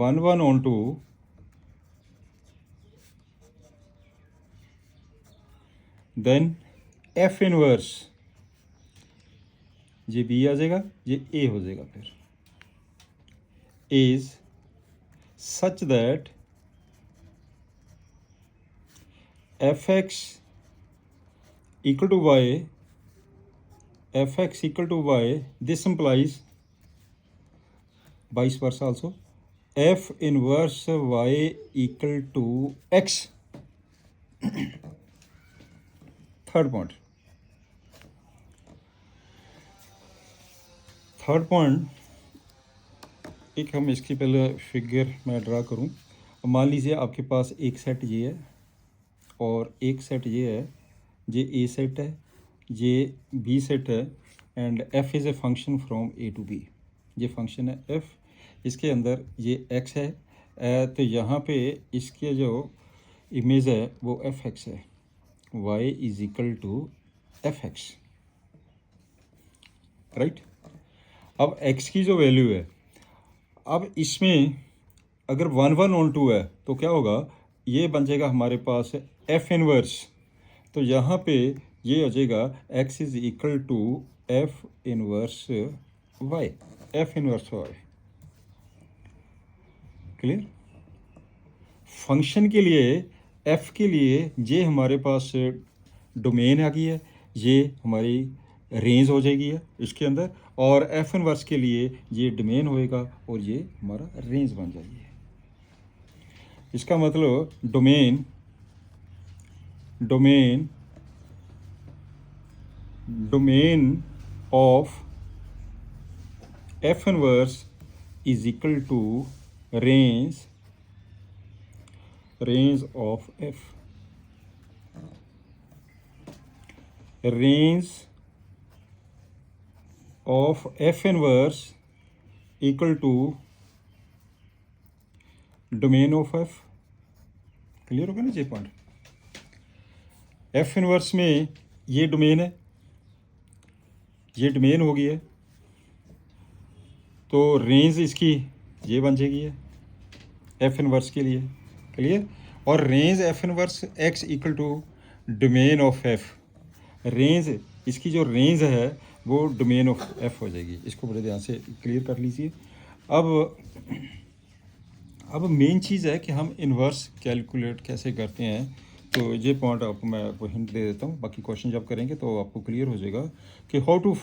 1 1 then f inverse ये b आ जाएगा, ये a हो जाएगा, फिर is such that fx equal to y, fx equal to y, this implies vice versa also, f inverse y equal to x. Third point, एक हम इसकी पहले फिगर मैं ड्रा करूं। मान लीजिए आपके पास एक सेट ये है और एक सेट ये है, ये ए सेट है, ये बी सेट है, and F is a function from A to B. ये फंक्शन है एफ, इसके अंदर ये एक्स है, तो यहाँ पे इसके जो इमेज है वो एफ एक्स है, y is equal to F x, right. अब x की जो वैल्यू है, अब इसमें अगर 1 1 है तो क्या होगा, ये बन जाएगा हमारे पास f इनवर्स, तो यहाँ पे ये हो जाएगा x is equal to f inverse y, f inverse y। Clear. Function के लिए f के लिए ये हमारे पास डोमेन आ गई है, ये हमारी रेंज हो जाएगी है इसके अंदर, और f इनवर्स के लिए ये डोमेन होएगा और ये हमारा रेंज बन जाएगी। इसका मतलब domain of f inverse is equal to range of f, range of f inverse equal to domain of f। Clear होगा ना ये पॉइंट। f इनवर्स में ये डोमेन है, ये डोमेन हो गई है, तो रेंज इसकी ये बन जाएगी है f इनवर्स के लिए। क्लियर। और range f inverse x equal to domain of f, range इसकी जो रेंज है वो डोमेन ऑफ f हो जाएगी। इसको बड़े ध्यान से क्लियर कर लीजिए। अब मेन चीज़ है कि हम इन्वर्स कैलकुलेट कैसे करते हैं, तो ये पॉइंट आपको मैं आपको हिंट दे देता हूँ, बाकी क्वेश्चन जब करेंगे तो आपको क्लियर हो जाएगा कि how to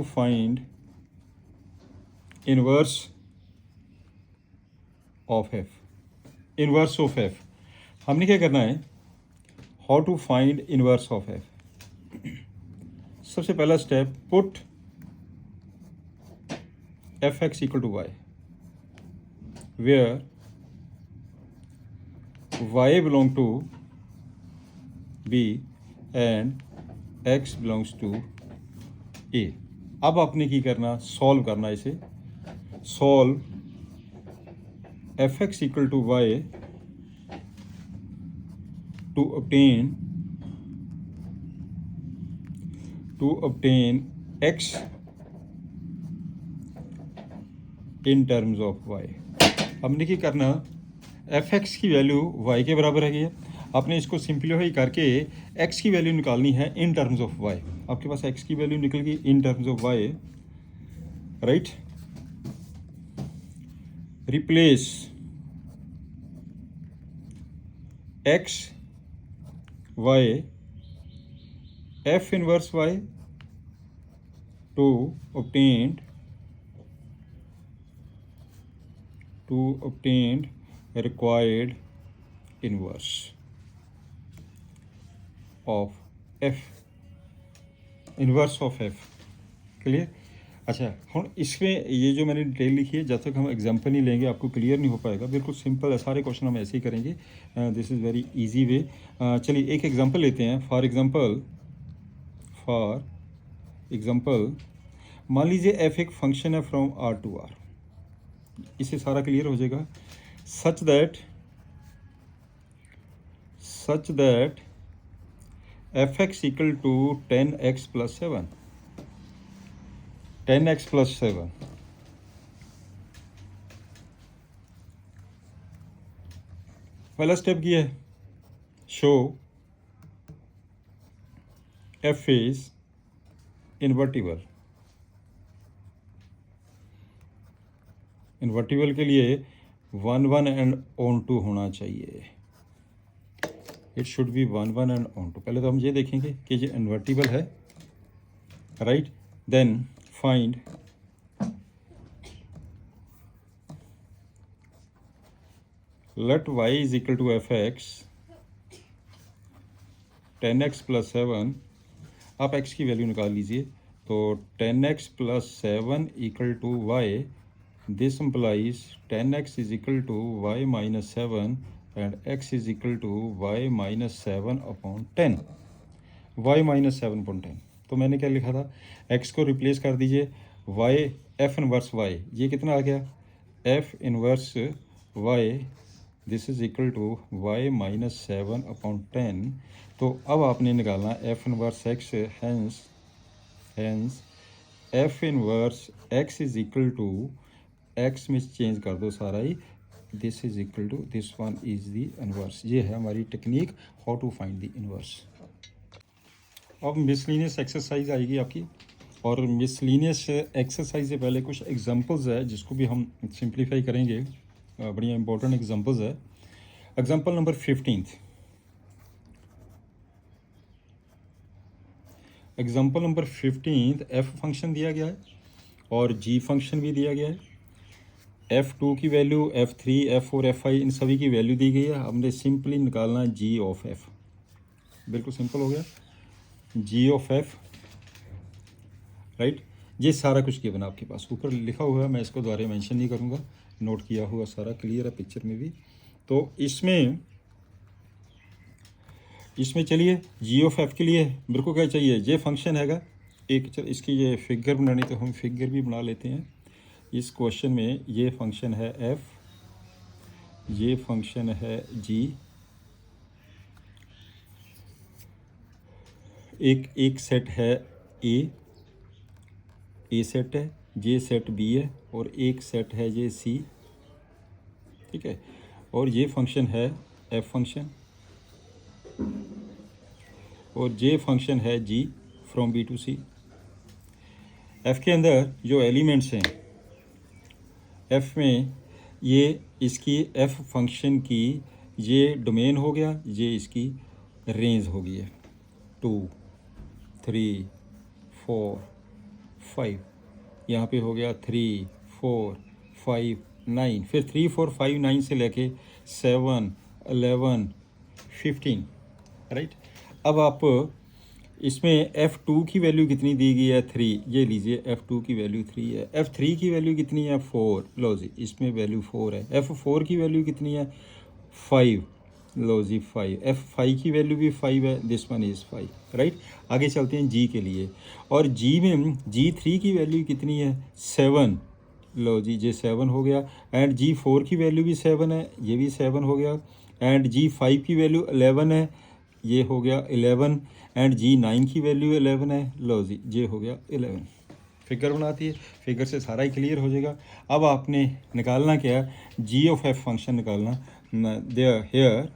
find inverse of f, inverse of f। हमने क्या करना है, how to find inverse of f। सबसे पहला step, put F x equal to y, where y belong to b and x belongs to a। अब आपने की करना, सॉल्व करना इसे। Solve F x equal to y to obtain x in terms of y। हमने क्या करना, F x की वैल्यू y के बराबर है, आपने इसको सिंप्लीफाई करके x की वैल्यू निकालनी है इन टर्म्स ऑफ y। आपके पास x की वैल्यू निकल गई इन terms of y, right. Replace x y f inverse y to obtain required inverse of f, inverse of f। Clear. अच्छा हम इसमें ये जो मैंने डिटेल लिखी है, जब तक हम एग्जांपल नहीं लेंगे आपको क्लियर नहीं हो पाएगा। बिल्कुल सिंपल है, सारे क्वेश्चन हम ऐसे ही करेंगे। This is very easy way. चलिए एक एग्जांपल लेते हैं। फॉर एग्जांपल मान लीजिए एफ एक फंक्शन है फ्रॉम आर टू आर, इससे सारा क्लियर हो जाएगा। Such that F x equal to 10x plus 7, 10x plus 7। पहला स्टेप ये है, show F is invertible. Invertible के लिए 1 1 एंड ऑन टू होना चाहिए। It should be 1 1 and onto. पहले तो हम ये देखेंगे कि ये इन्वर्टिबल है, right. Then find let y is equal to F x 10x plus 7। आप x की वैल्यू निकाल लीजिए, तो 10x plus 7 equal to y, this implies 10x is equal to y minus 7 and x is equal to y minus 7 upon 10, y minus 7 upon 10। तो मैंने क्या लिखा था, x को रिप्लेस कर दीजिए, y f इनवर्स y, ये कितना आ गया, f inverse y, this is equal to y minus 7 upon 10। तो अब आपने निकालना f inverse x, hence f inverse x is equal to x में चेंज कर दो सारा ही, this is equal to this one is the inverse. ये है हमारी technique how to find the inverse. अब मिसलिनियस एक्सरसाइज आएगी आपकी, और मिसलिनियस एक्सरसाइज से पहले कुछ एग्जांपल्स है जिसको भी हम सिंप्लीफाई करेंगे। बढ़िया इंपॉर्टेंट एग्जांपल्स है। Example number 15। Example number 15, F function दिया गया है और जी फंक्शन भी दिया गया है। F2 की वैल्यू, F3, F4, F5 इन सभी की वैल्यू दी गई है। हमने सिंपली निकालना जी ऑफ एफ। बिल्कुल सिंपल हो गया, जी ऑफ एफ, राइट। ये सारा कुछ गिवन आपके पास ऊपर लिखा हुआ है, मैं इसको दोबारा मेंशन नहीं करूँगा, नोट किया हुआ सारा क्लियर है पिक्चर में भी। तो इसमें चलिए जी ऑफ एफ के लिए मेरे को क्या चाहिए, ये फंक्शन हैगा एक, इसकी ये फिगर बनानी, तो हम फिगर भी बना लेते हैं। इस क्वेश्चन में ये फंक्शन है f, ये फंक्शन है g, एक सेट है a सेट है, ये सेट b है, और एक सेट है ये c, ठीक है। और ये फंक्शन है f फंक्शन, और ये फंक्शन है g from b to c। f के अंदर जो एलिमेंट्स हैं, f में ये इसकी f फंक्शन की ये डोमेन हो गया, ये इसकी रेंज हो गई है। 2 3 4 5, यहाँ पे हो गया 3 4 5 9, फिर 3 4 5 9 से लेके 7 11 15, राइट। अब आप इसमें F2 की वैल्यू कितनी दी गई है, 3, ये लीजिए F2 की वैल्यू 3 है। F3 की वैल्यू कितनी है, 4, लो जी इसमें वैल्यू 4 है। F4 की वैल्यू कितनी है, 5, लो जी 5। F5 की वैल्यू भी 5 है, दिस वन इज़ 5, राइट। आगे चलते हैं G के लिए, और G में G3 की वैल्यू कितनी है, 7, लो जी ये 7 हो गया। एंड G4 की वैल्यू भी 7 है, ये भी 7 हो गया। एंड G5 की वैल्यू 11 है, ये हो गया 11। एंड G9 की वैल्यू 11 है, लो जी ये हो गया 11। फिगर बनाती है, फिगर से सारा ही क्लियर हो जाएगा। अब आपने निकालना क्या है, जी ऑफ एफ फंक्शन निकालना। There here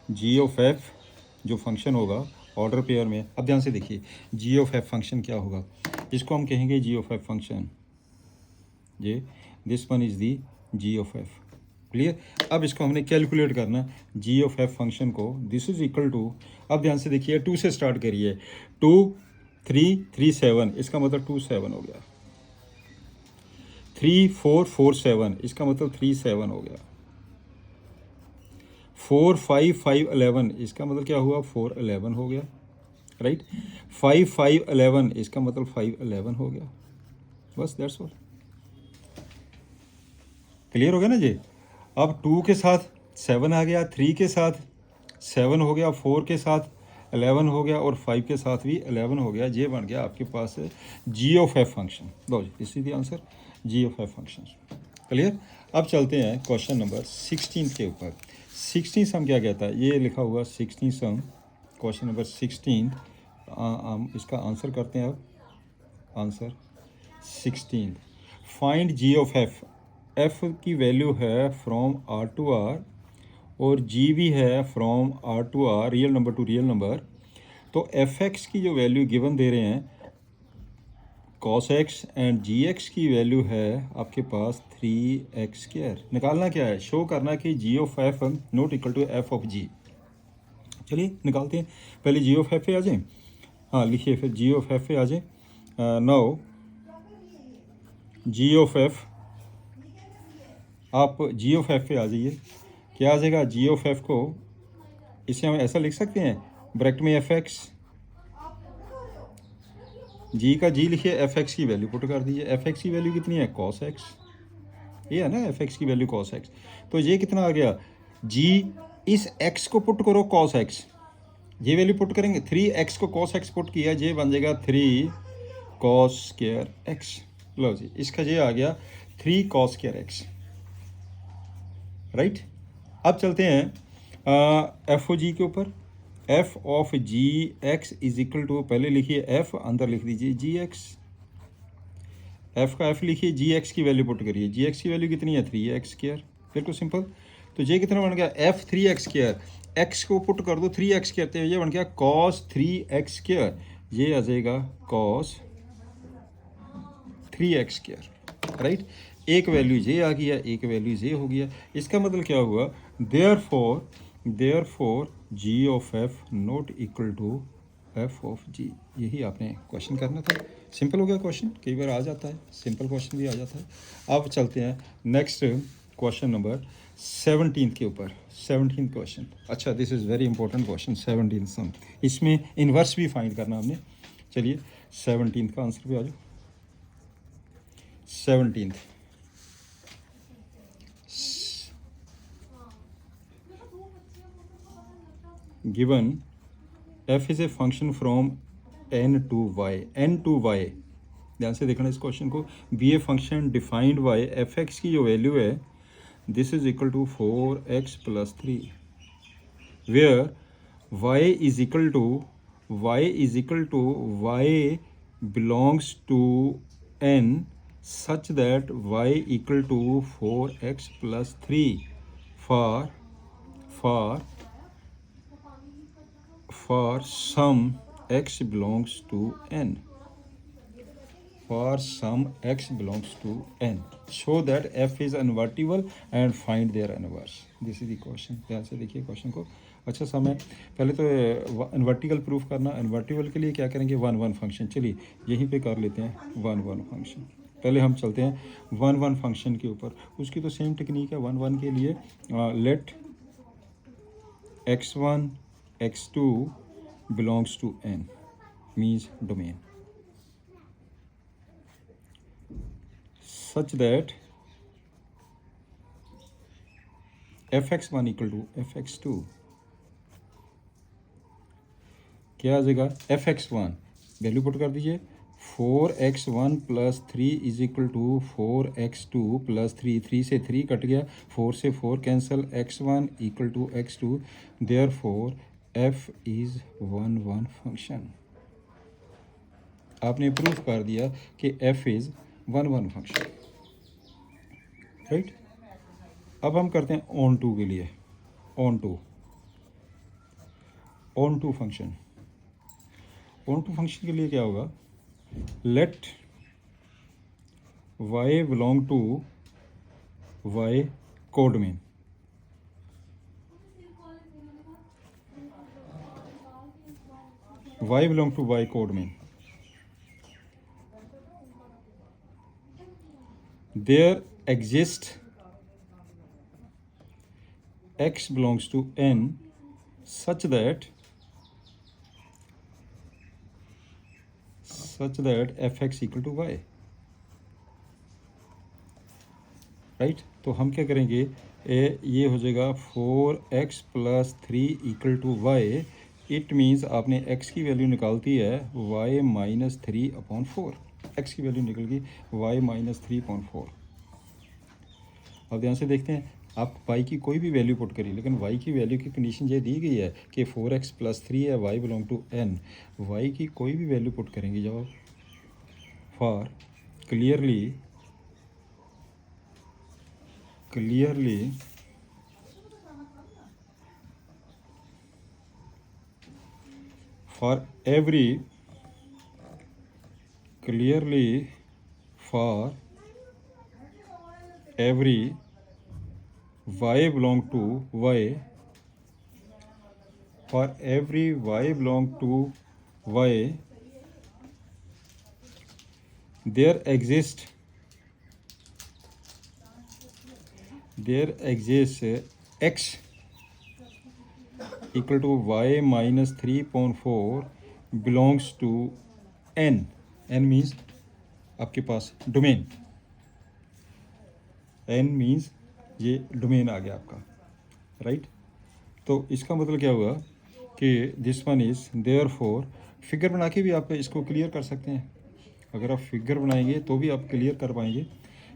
G of F जो फंक्शन होगा ऑर्डर पेयर में, अब ध्यान से देखिए जी ऑफ एफ फंक्शन क्या होगा, इसको हम कहेंगे जी ऑफ एफ फंक्शन, ये this one is the G of F, clear. अब इसको हमने कैलकुलेट करना जी ऑफ एफ फंक्शन को, दिस इज इक्वल टू, अब ध्यान से देखिए 2 से स्टार्ट करिए, 2 3 3 7, इसका मतलब 2 7 हो गया। 3 4 4 7, इसका मतलब 3 7 हो गया। 4 5 5 11, इसका मतलब क्या हुआ, 4 11 हो गया। राइट। 5 5 11, इसका मतलब 5 11 हो गया, बस दैट्स ऑल। क्लियर हो गया ना जी। अब 2 के साथ 7 आ गया, 3 के साथ 7 हो गया, 4 के साथ 11 हो गया और 5 के साथ भी 11 हो गया। ये बन गया आपके पास जी ऑफ एफ फंक्शन। लो जी, this is the answer, G of F function. Clear. अब चलते हैं क्वेश्चन नंबर 16 के ऊपर। 16 सम क्या कहता है, ये लिखा हुआ 16 सम, क्वेश्चन नंबर 16। हम इसका आंसर करते हैं अब। Answer 16, find G of F. F की वैल्यू है फ्रॉम आर टू आर और जी भी है from R to R, real number to real number. तो एफ एक्स की जो वैल्यू गिवन दे रहे हैं cos x and G X की वैल्यू है आपके पास 3x²। निकालना क्या है, शो करना कि G of F not equal to F of G. चलिए निकालते हैं, पहले जी ऑफ एफ पे आ जाएं। हाँ लिखिए, फिर जी ऑफ एफ पे आ जाएं। नाउ जी ऑफ एफ, आप जी ऑफ एफ पे आ जाइए। क्या आ जाएगा, जी ऑफ एफ को इसे हम ऐसा लिख सकते हैं, ब्रैकेट में एफ एक्स, जी का जी लिखिए, एफ एक्स की वैल्यू पुट कर दीजिए। एफ एक्स की वैल्यू कितनी है, कॉस एक्स, ये है ना एफ एक्स की वैल्यू कॉस एक्स। तो ये कितना आ गया, जी इस एक्स को पुट करो कॉस एक्स, ये वैल्यू पुट करेंगे, 3x को कॉस एक्स पुट किया, ये बन जाएगा 3 कॉस स्क्वायर एक्स। लो जी, इसका ये आ गया 3 कॉस स्क्वायर एक्स, राइट। अब चलते हैं एफ ओ जी के ऊपर। F of G X is equal to, पहले लिखिए एफ, अंदर लिख दीजिए जी एक्स। एफ का एफ लिखिए, जी एक्स की वैल्यू पुट करिए, जी एक्स की वैल्यू कितनी है 3x², बिल्कुल सिंपल। तो ये कितना बन गया, एफ 3x², एक्स को पुट कर दो 3x², तो ये बन गया cos 3x², ये आ जाएगा cos 3x², राइट। एक वैल्यू ये आ गया, एक वैल्यू ये हो गया। इसका मतलब क्या हुआ, therefore G of F not equal to F of G. यही आपने क्वेश्चन करना था, सिंपल हो गया क्वेश्चन। कई बार आ जाता है, सिंपल क्वेश्चन भी आ जाता है। अब चलते हैं नेक्स्ट क्वेश्चन नंबर 17 के ऊपर। 17 क्वेश्चन, अच्छा this is very important question 17 सम। इसमें इन्वर्स भी फाइंड करना हमने। चलिए 17 का आंसर पे आ जाओ। 17, given f is a function from n to y, n to y, ध्यान से देखना इस क्वेश्चन को। Be a function defined by F x की जो वैल्यू है this is equal to 4x + 3, where y is equal to y belongs to n such that y equal to 4x + 3 for some x belongs to n, for some x belongs to n, show that f is invertible and find their inverse. This is the question, ध्यान से देखिए question को। अच्छा समय, पहले तो इन्वर्टिकल proof करना। Invertible के लिए क्या करेंगे, 1 1 फंक्शन। चलिए यहीं पे कर लेते हैं 1 1 फंक्शन। पहले हम चलते हैं 1 1 फंक्शन के ऊपर, उसकी तो सेम टेक्निक है 1 1 के लिए। Let x1 x2 belongs to n means domain, such that fx1 equal to fx2, क्या आ जाएगा, fx1 वैल्यू पुट कर दीजिए, 4x1 + 3 is equal to 4x2 + 3, 3 से 3 कट गया, 4 से 4 cancel, x1 equal to x2, therefore f is 1 1 function. आपने proof कर दिया कि f इज 1 1 फंक्शन, राइट। अब हम करते हैं ऑन टू के लिए, onto function. Onto function के लिए क्या होगा, let y belong to y codomain, y belong to y codomain, there exist x belongs to n such that such that F x equal to y, right. तो हम क्या करेंगे, ये हो जाएगा 4x plus 3 equal to y. It means आपने x की value निकालती है y माइनस 3/4, x की वैल्यू निकल गई y माइनस 3/4। अब ध्यान से देखते हैं, आप y की कोई भी वैल्यू पुट करिए, लेकिन y की वैल्यू की कंडीशन ये दी गई है कि 4x प्लस 3 है, y belong to n। y की कोई भी वैल्यू पुट करेंगे जब आप, for clearly for every clearly for every y belong to y, for every y belong to y, there exists x equal to y minus 3/4 belongs to n। n means आपके पास domain, n means ये domain आ गया आपका, right. तो इसका मतलब क्या हुआ कि this one is therefore, figure बना के भी आप इसको क्लियर कर सकते हैं। अगर आप फिगर बनाएंगे तो भी आप क्लियर कर पाएंगे।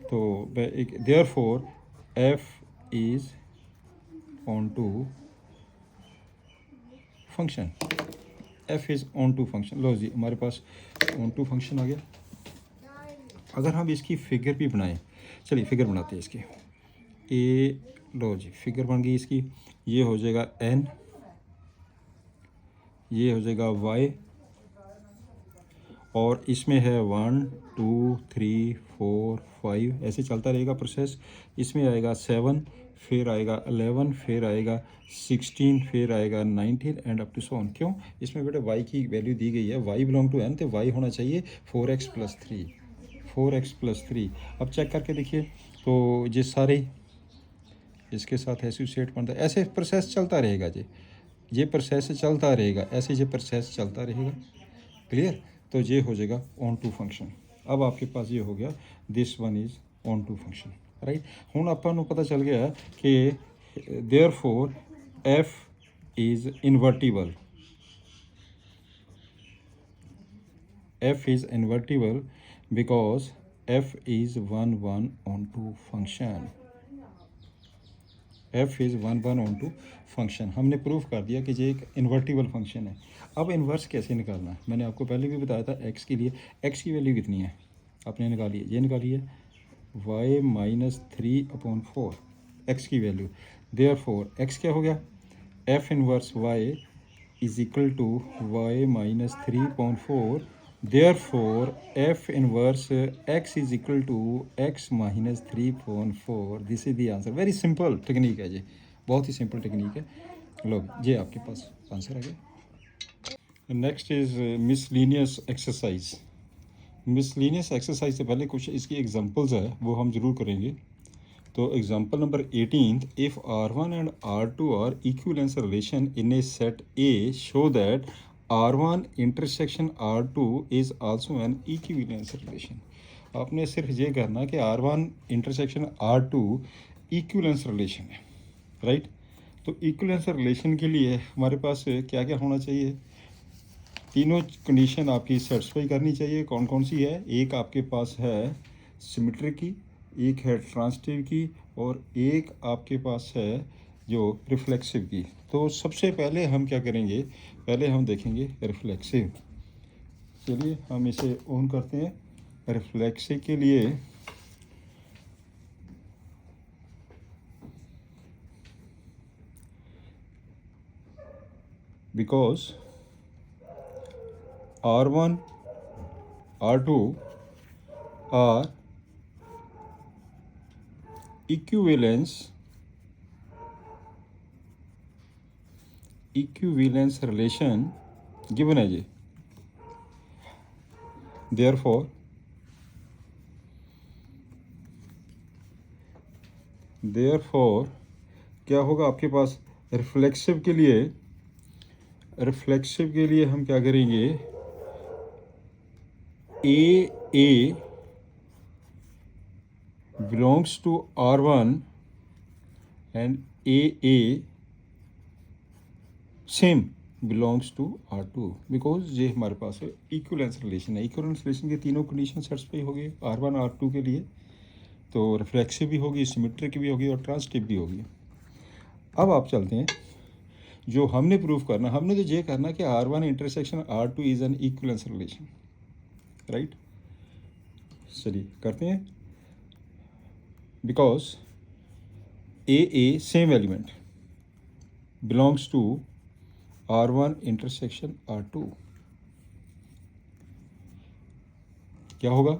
तो एक therefore f is onto function, f is onto function. लो जी, हमारे पास ऑन टू फंक्शन आ गया। अगर हम इसकी फिगर भी बनाएं, चलिए फिगर बनाते हैं इसकी। लो जी, फिगर बन गई इसकी। ये हो जाएगा n, ये हो जाएगा y, और इसमें है 1 2 3 4 5, ऐसे चलता रहेगा प्रोसेस। इसमें आएगा 7, फिर आएगा 11, फिर आएगा 16, फिर आएगा 19 and up to so on. क्यों? इसमें बेटे y की वैल्यू दी गई है, y बिलोंग टू n, तो y होना चाहिए 4x प्लस 3, 4x प्लस 3। अब चेक करके देखिए, तो ये सारे इसके साथ एसोसिएट बनता है, ऐसे प्रोसेस चलता रहेगा जी, ये प्रोसेस चलता रहेगा, ऐसे ये प्रोसेस चलता रहेगा। क्लियर? तो ये हो जाएगा ऑन टू फंक्शन। अब आपके पास ये हो गया this one is onto function, right. हुण आपां नूं पता चल गया कि therefore f is invertible, f is invertible because f is 1 1 onto function, f is 1 1 onto function. हमने प्रूव कर दिया कि ये एक इन्वर्टिबल फंक्शन है। अब इन्वर्स कैसे निकालना है, मैंने आपको पहले भी बताया था। x के लिए x की वैल्यू कितनी है आपने निकाली है, ये निकाली है y माइनस 3/4, x की वैल्यू। देयरफॉर x क्या हो गया, f inverse y is equal to y minus 3/4। Therefore, f inverse x is equal to x minus 3/4. This is the answer. Very simple technique है जी, बहुत ही सिंपल टेक्निक है। लो ये आपके पास answer आ गया। Next is miscellaneous exercise. Miscellaneous exercise से पहले कुछ इसकी एग्जांपल्स है वो हम ज़रूर करेंगे। तो example number 18, if R1 and R2 are equivalence relation in a set A, show that R1 intersection R2 is also an equivalence relation. आपने सिर्फ ये करना कि R1 intersection R2 equivalence relation है, राइट। तो इक्विवेलेंस रिलेशन के लिए हमारे पास क्या क्या होना चाहिए, तीनों कंडीशन आपकी सेटिस्फाई करनी चाहिए। कौन कौन सी है, एक आपके पास है सिमेट्रिक की, एक है ट्रांजिटिव की, और एक आपके पास है जो रिफ्लेक्सिव की। तो सबसे पहले हम क्या करेंगे, पहले हम देखेंगे रिफ्लेक्सिव। चलिए हम इसे ऑन करते हैं। रिफ्लेक्सिव के लिए because R1 R2 are equivalence relation given है जी। देयरफॉर क्या होगा आपके पास रिफ्लेक्सिव के लिए, हम क्या करेंगे, A belongs to R1 and AA same belongs to R2 because ये हमारे पास इक्विवेलेंस रिलेशन है। इक्विवेलेंस रिलेशन के तीनों कंडीशन सेटिस्फाई हो गई R1 R2 के लिए, तो रिफ्लेक्सिव भी होगी, सिमेट्रिक भी होगी और ट्रांसटिव भी होगी। अब आप चलते हैं जो हमने प्रूव करना, हमने तो ये करना कि R1 intersection R2 is an equivalence relation, right. चलिए करते हैं। Because a same element belongs to R1 intersection R2, क्या होगा?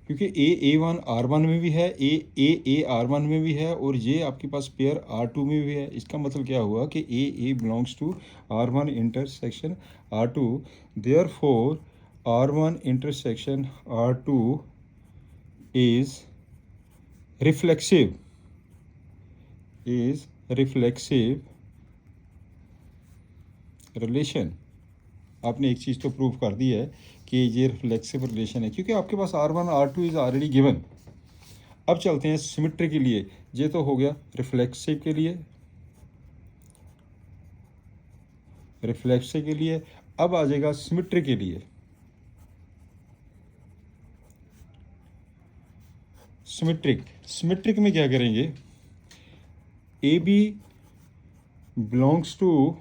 क्योंकि A1 R1 में भी है, A R1 में भी है और ये आपके पास पेयर R2 में भी है। इसका मतलब क्या हुआ कि A belongs to R1 intersection R2, therefore R1 intersection R2 is reflexive relation. आपने एक चीज़ तो प्रूव कर दी है कि ये रिफ्लेक्सिव रिलेशन है क्योंकि आपके पास R1 R2 is already given. अब चलते हैं सिमेट्री के लिए। ये तो हो गया रिफ्लेक्सिव के लिए, अब आ जाएगा सिमेट्री के लिए। सिमेट्रिक में क्या करेंगे? AB belongs to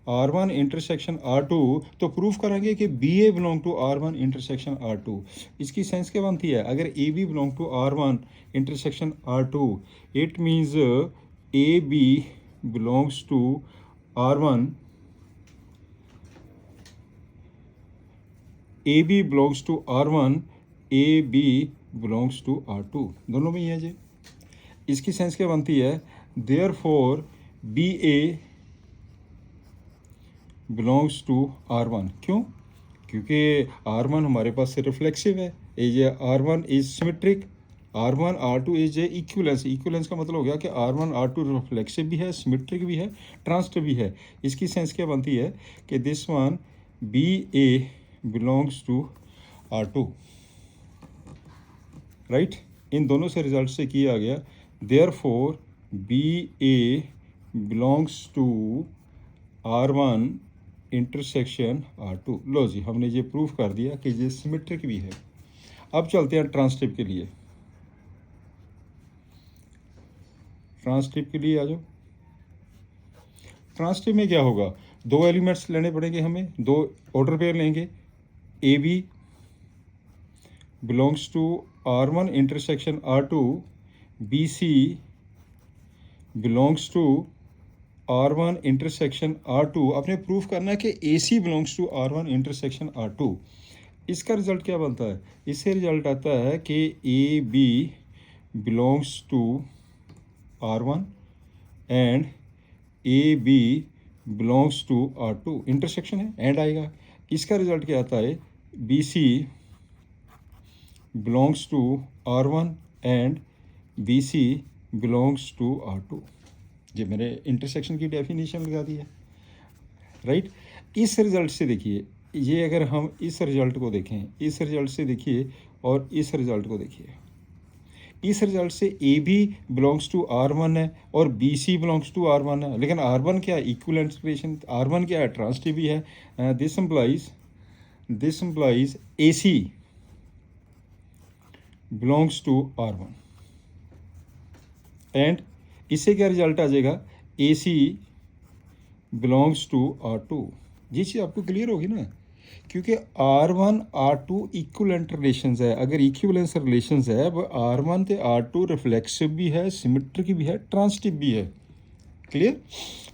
R1 intersection R2, तो प्रूफ करेंगे कि BA belong to R1 intersection R2। इसकी सेंस क्या बनती है? अगर AB belong to R1 intersection R2, it means AB belongs to R1, AB belongs to R1, AB belongs to R2, दोनों में ही है जी। इसकी सेंस क्या बनती है? Therefore BA belongs to R1। क्यों? क्योंकि R1 हमारे पास से रिफ्लेक्सिव है, ये R1 is symmetric, R1 R2 is a equivalence का मतलब हो गया कि R1 R2 रिफ्लेक्सिव भी है, सिमेट्रिक भी है, ट्रांसटिव भी है। इसकी सेंस क्या बनती है कि this one BA belongs to R2, राइट। इन दोनों से रिजल्ट से किया गया therefore BA belongs to R1 intersection R2। लो जी, हमने ये प्रूफ कर दिया कि ये सिमेट्रिक भी है। अब चलते हैं ट्रांसटिव के लिए। आ जाओ। ट्रांसटिव में क्या होगा? दो एलिमेंट्स लेने पड़ेंगे हमें, दो ऑर्डर पेयर लेंगे। AB belongs to R1 intersection R2, BC belongs to R1 intersection R2। आपने प्रूफ करना है कि AC belongs to R1 intersection R2। इसका रिजल्ट क्या बनता है? इससे रिजल्ट आता है कि AB belongs to R1 and AB belongs to R2। Intersection है, एंड आएगा। इसका रिजल्ट क्या आता है? BC belongs to R1 and BC belongs to R2। ये मैंने इंटरसेक्शन की डेफिनेशन लगा दी है, राइट। इस रिजल्ट से देखिए, ये अगर हम इस रिजल्ट को देखें, इस रिजल्ट से देखिए और इस रिजल्ट को देखिए। इस रिजल्ट से AB बिलोंग्स टू R1 है और BC बिलोंग्स टू R1 है, लेकिन R1 क्या है? Equivalent relation. R1 क्या है? ट्रांसटिव भी है। This implies AC belongs to R1 and इससे क्या रिजल्ट आ जाएगा? AC belongs to R2। ये चीज़ आपको क्लियर होगी ना, क्योंकि R1 R2 इक्विवेलेंट रिलेशंस है। अगर इक्विवेलेंस रिलेशंस है, अब R1 ते R2 रिफ्लेक्सिव भी है, सिमेट्रिक भी है, ट्रांसटिव भी है। क्लियर?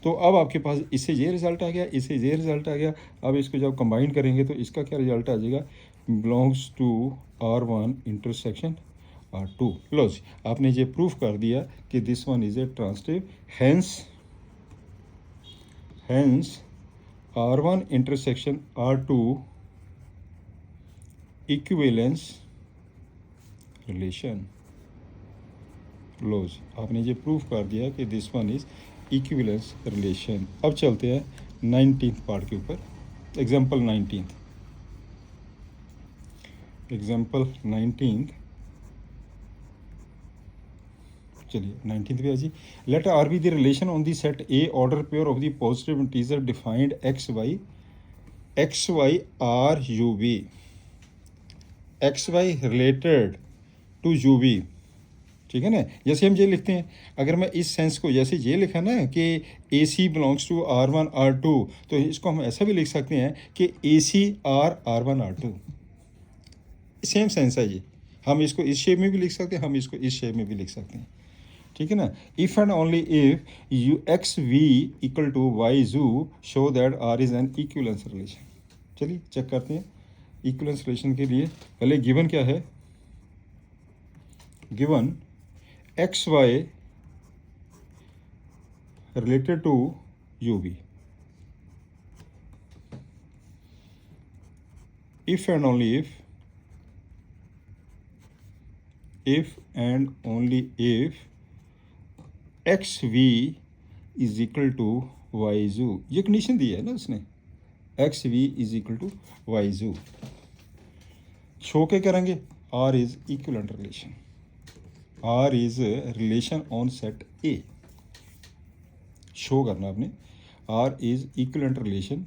तो अब आपके पास इससे ये रिजल्ट आ गया, इससे ये रिजल्ट आ गया। अब इसको जब कंबाइन करेंगे तो इसका क्या रिजल्ट आ जाएगा? Belongs to R1 intersection R2। लो जी, आपने ये प्रूफ कर दिया कि this one is a transitive, hence R1 intersection R2 equivalence relation. लो जी, आपने ये प्रूफ कर दिया कि this one is equivalence relation. अब चलते हैं 19th पार्ट के ऊपर, एग्जाम्पल 19th। एग्जाम्पल 19। चलिए 19 पे आ जी। Let R be the relation on the set A order pair of the positive integer defined X Y R U V, X Y related to U V, ठीक है ना। जैसे हम ये लिखते हैं, अगर मैं इस सेंस को जैसे ये लिखा ना कि A C belongs to R one R two, तो इसको हम ऐसा भी लिख सकते हैं कि A C R one R two, same sense है ये। हम इसको इस शेप में भी लिख सकते हैं, हम इसको इस शेप में भी लिख सकते हैं, ठीक है ना। If and only if U X V equal to Y जू show that R is an equivalence relation. चलिए चेक करते हैं इक्विवेलेंस रिलेशन के लिए। पहले गिवन क्या है, given X Y related to U V, if and only if and only if X V is equal to Y जू, ये कंडीशन दी है ना उसने, X V is equal to Y जू, शो के करेंगे R is equivalent relation, R is relation on set A, show करना आपने आर इज इक्विवेलेंट रिलेशन।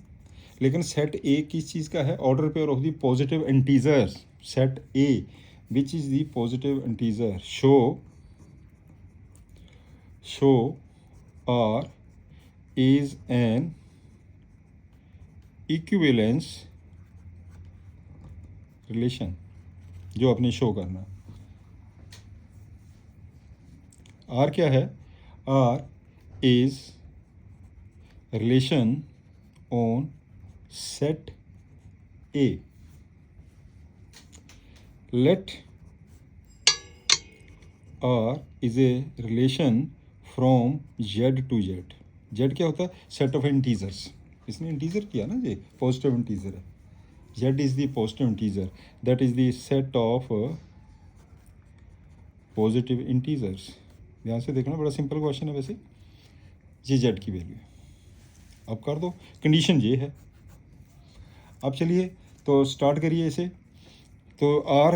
लेकिन सेट ए किस चीज़ का है, order pair of the positive integers, set A which is the positive integer, show R is an equivalence relation, जो आपने show करना। आर क्या है, R is relation on set A, let R is a relation from Z to Z, Z क्या होता है, set of integers, इसने integer किया ना, ये पॉजिटिव इंटीजर है, Z is the positive integer, that is the set of positive integers. ध्यान से देखना, बड़ा सिंपल क्वेश्चन है वैसे, ये Z की वैल्यू है, अब कर दो, कंडीशन ये है। अब चलिए तो स्टार्ट करिए इसे। तो R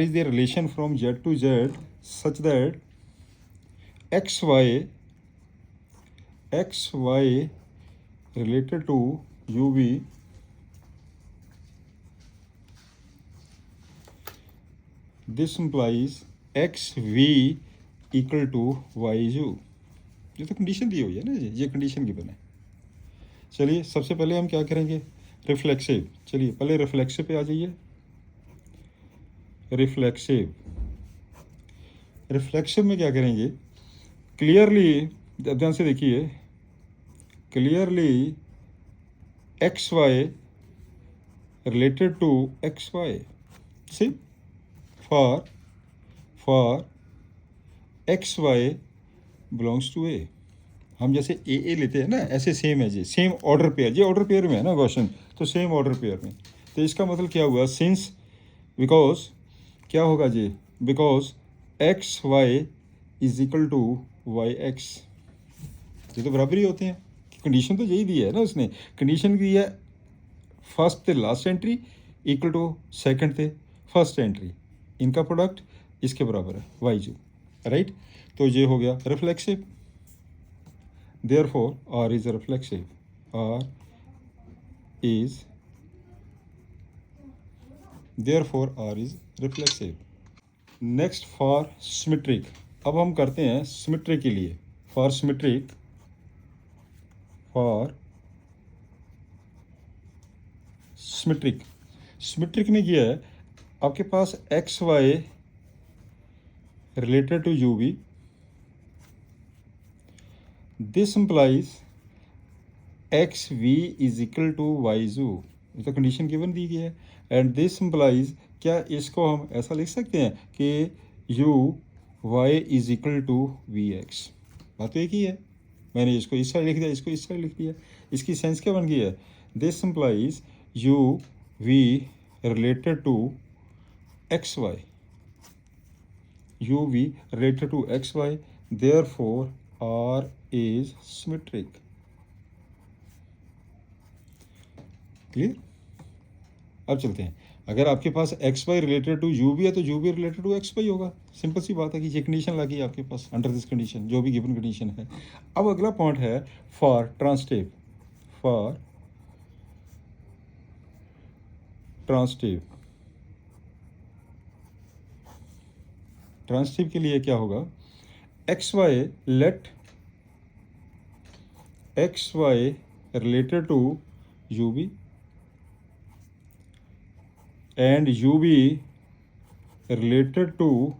is the relation from Z to Z such that X Y related to U V this implies X V equal to Y U, ये तो कंडीशन दी हुई है ना, ये कंडीशन गिवन है। चलिए सबसे पहले हम क्या करेंगे, रिफ्लेक्सिव। चलिए पहले रिफ्लेक्सिव पे आ जाइए। रिफ्लेक्सिव में क्या करेंगे, क्लियरली ध्यान से देखिए, clearly X Y related to x Y, C for X Y belongs to A, हम जैसे ए लेते हैं ना, ऐसे सेम है जी, सेम ऑर्डर पेयर, ये ऑर्डर पेयर में है ना क्वेश्चन, तो सेम ऑर्डर पेयर में। तो इसका मतलब क्या हुआ, सिंस बिकॉज क्या होगा जी, because X Y is equal to Y X, ये तो बराबर ही होते हैं। कंडीशन तो यही दी है ना उसने, कंडीशन दी है first the last entry equal to second the first entry, इनका प्रोडक्ट इसके बराबर है वाई जू, राइट। तो ये हो गया reflexive, therefore R is reflexive, R is therefore R is reflexive। Next for symmetric, अब हम करते हैं सिमेट्रिक के लिए, फॉर सिमेट्रिक सिमेट्रिक ने किया है, आपके पास X Y related to U V, this implies X V is equal to Y जू, ये तो कंडीशन गिवन दी गई है, एंड दिस इम्प्लाइज, क्या इसको हम ऐसा लिख सकते हैं कि U Y is equal to V X, बात तो एक ही है, मैंने इसको इस साइड लिख दिया, इसको इस साइड लिख दिया, इसकी सेंस क्या बन गई है, this implies U V related to x Y, U V related to x Y, therefore R is symmetric, clear. अब चलते हैं, अगर आपके पास X Y related to U भी है तो यू भी रिलेटेड टू एक्स वाई होगा। सिंपल सी बात है कि ये कंडीशन लगी आपके पास अंडर दिस कंडीशन, जो भी गिवन कंडीशन है। अब अगला पॉइंट है for transitive. For transitive, transitive के लिए क्या होगा, X Y, let X Y related to U B and U B related to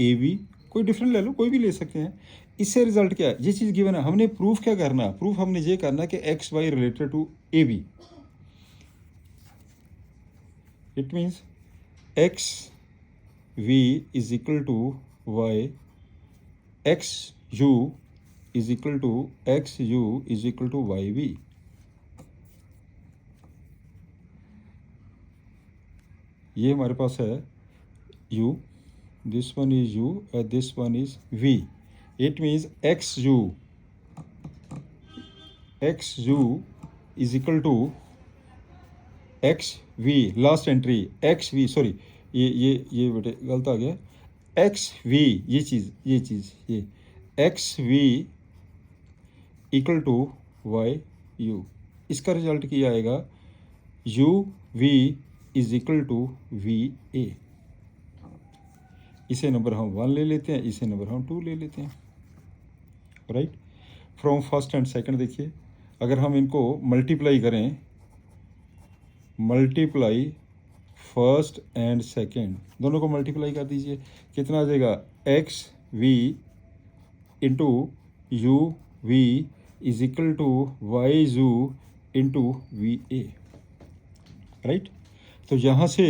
A B, कोई डिफरेंट ले लो, कोई भी ले सकते हैं। इससे रिजल्ट क्या है, ये चीज़ गिवन है, हमने प्रूफ क्या करना है, प्रूफ हमने ये करना है कि X Y related to A B. It means X V is equal to Y, X U is equal to X U is equal to Y V. ये हमारे पास है u, this one is u and this one is v. It means xu is equal to xv, last entry xv, sorry ये बेटे गलत आ गया, xv, ये xv equal to Y U. इसका रिजल्ट क्या आएगा, u v is equal to V A. इसे नंबर हम 1 ले लेते हैं, इसे नंबर हम 2 ले लेते हैं, right. From first and second देखिए, अगर हम इनको मल्टीप्लाई करें, मल्टीप्लाई फर्स्ट एंड सेकंड, दोनों को मल्टीप्लाई कर दीजिए, कितना आ जाएगा, X V into U V is equal to Y U into V A, right. तो यहाँ से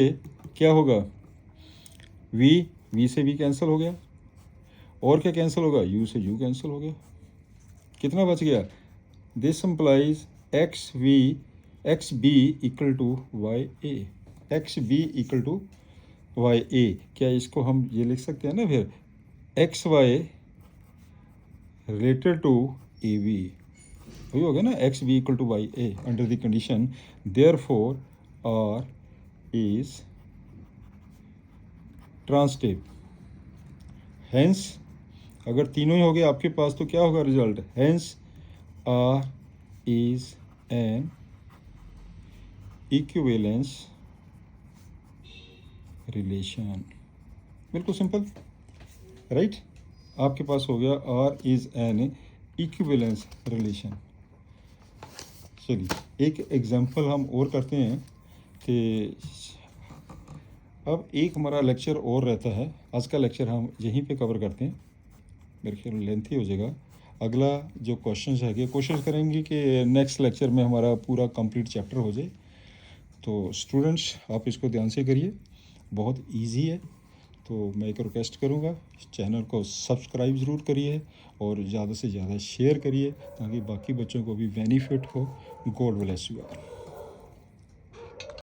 क्या होगा, v से v कैंसिल हो गया, और क्या कैंसिल होगा, u से u कैंसिल हो गया, कितना बच गया, this implies X B equal to Y A, X B equal to Y A. क्या इसको हम ये लिख सकते हैं ना फिर, X Y related to A B, वही हो गया ना, X B equal to Y A under the condition therefore R is transitive। hence अगर तीनों ही हो गए आपके पास तो क्या होगा result, hence R is an equivalence relation। बिल्कुल सिंपल, राइट। आपके पास हो गया R is an equivalence relation। चलिए एक एग्जांपल हम और करते हैं कि अब एक हमारा लेक्चर और रहता है, आज का लेक्चर हम यहीं पे कवर करते हैं, मेरे ख्याल में लेंथी हो जाएगा। अगला जो क्वेश्चंस है कोशिश करेंगे कि नेक्स्ट लेक्चर में हमारा पूरा कंप्लीट चैप्टर हो जाए। तो स्टूडेंट्स आप इसको ध्यान से करिए, बहुत इजी है। तो मैं एक रिक्वेस्ट करूँगा, चैनल को सब्सक्राइब ज़रूर करिए और ज़्यादा से ज़्यादा शेयर करिए ताकि बाकी बच्चों को भी बेनिफिट हो। God bless you all.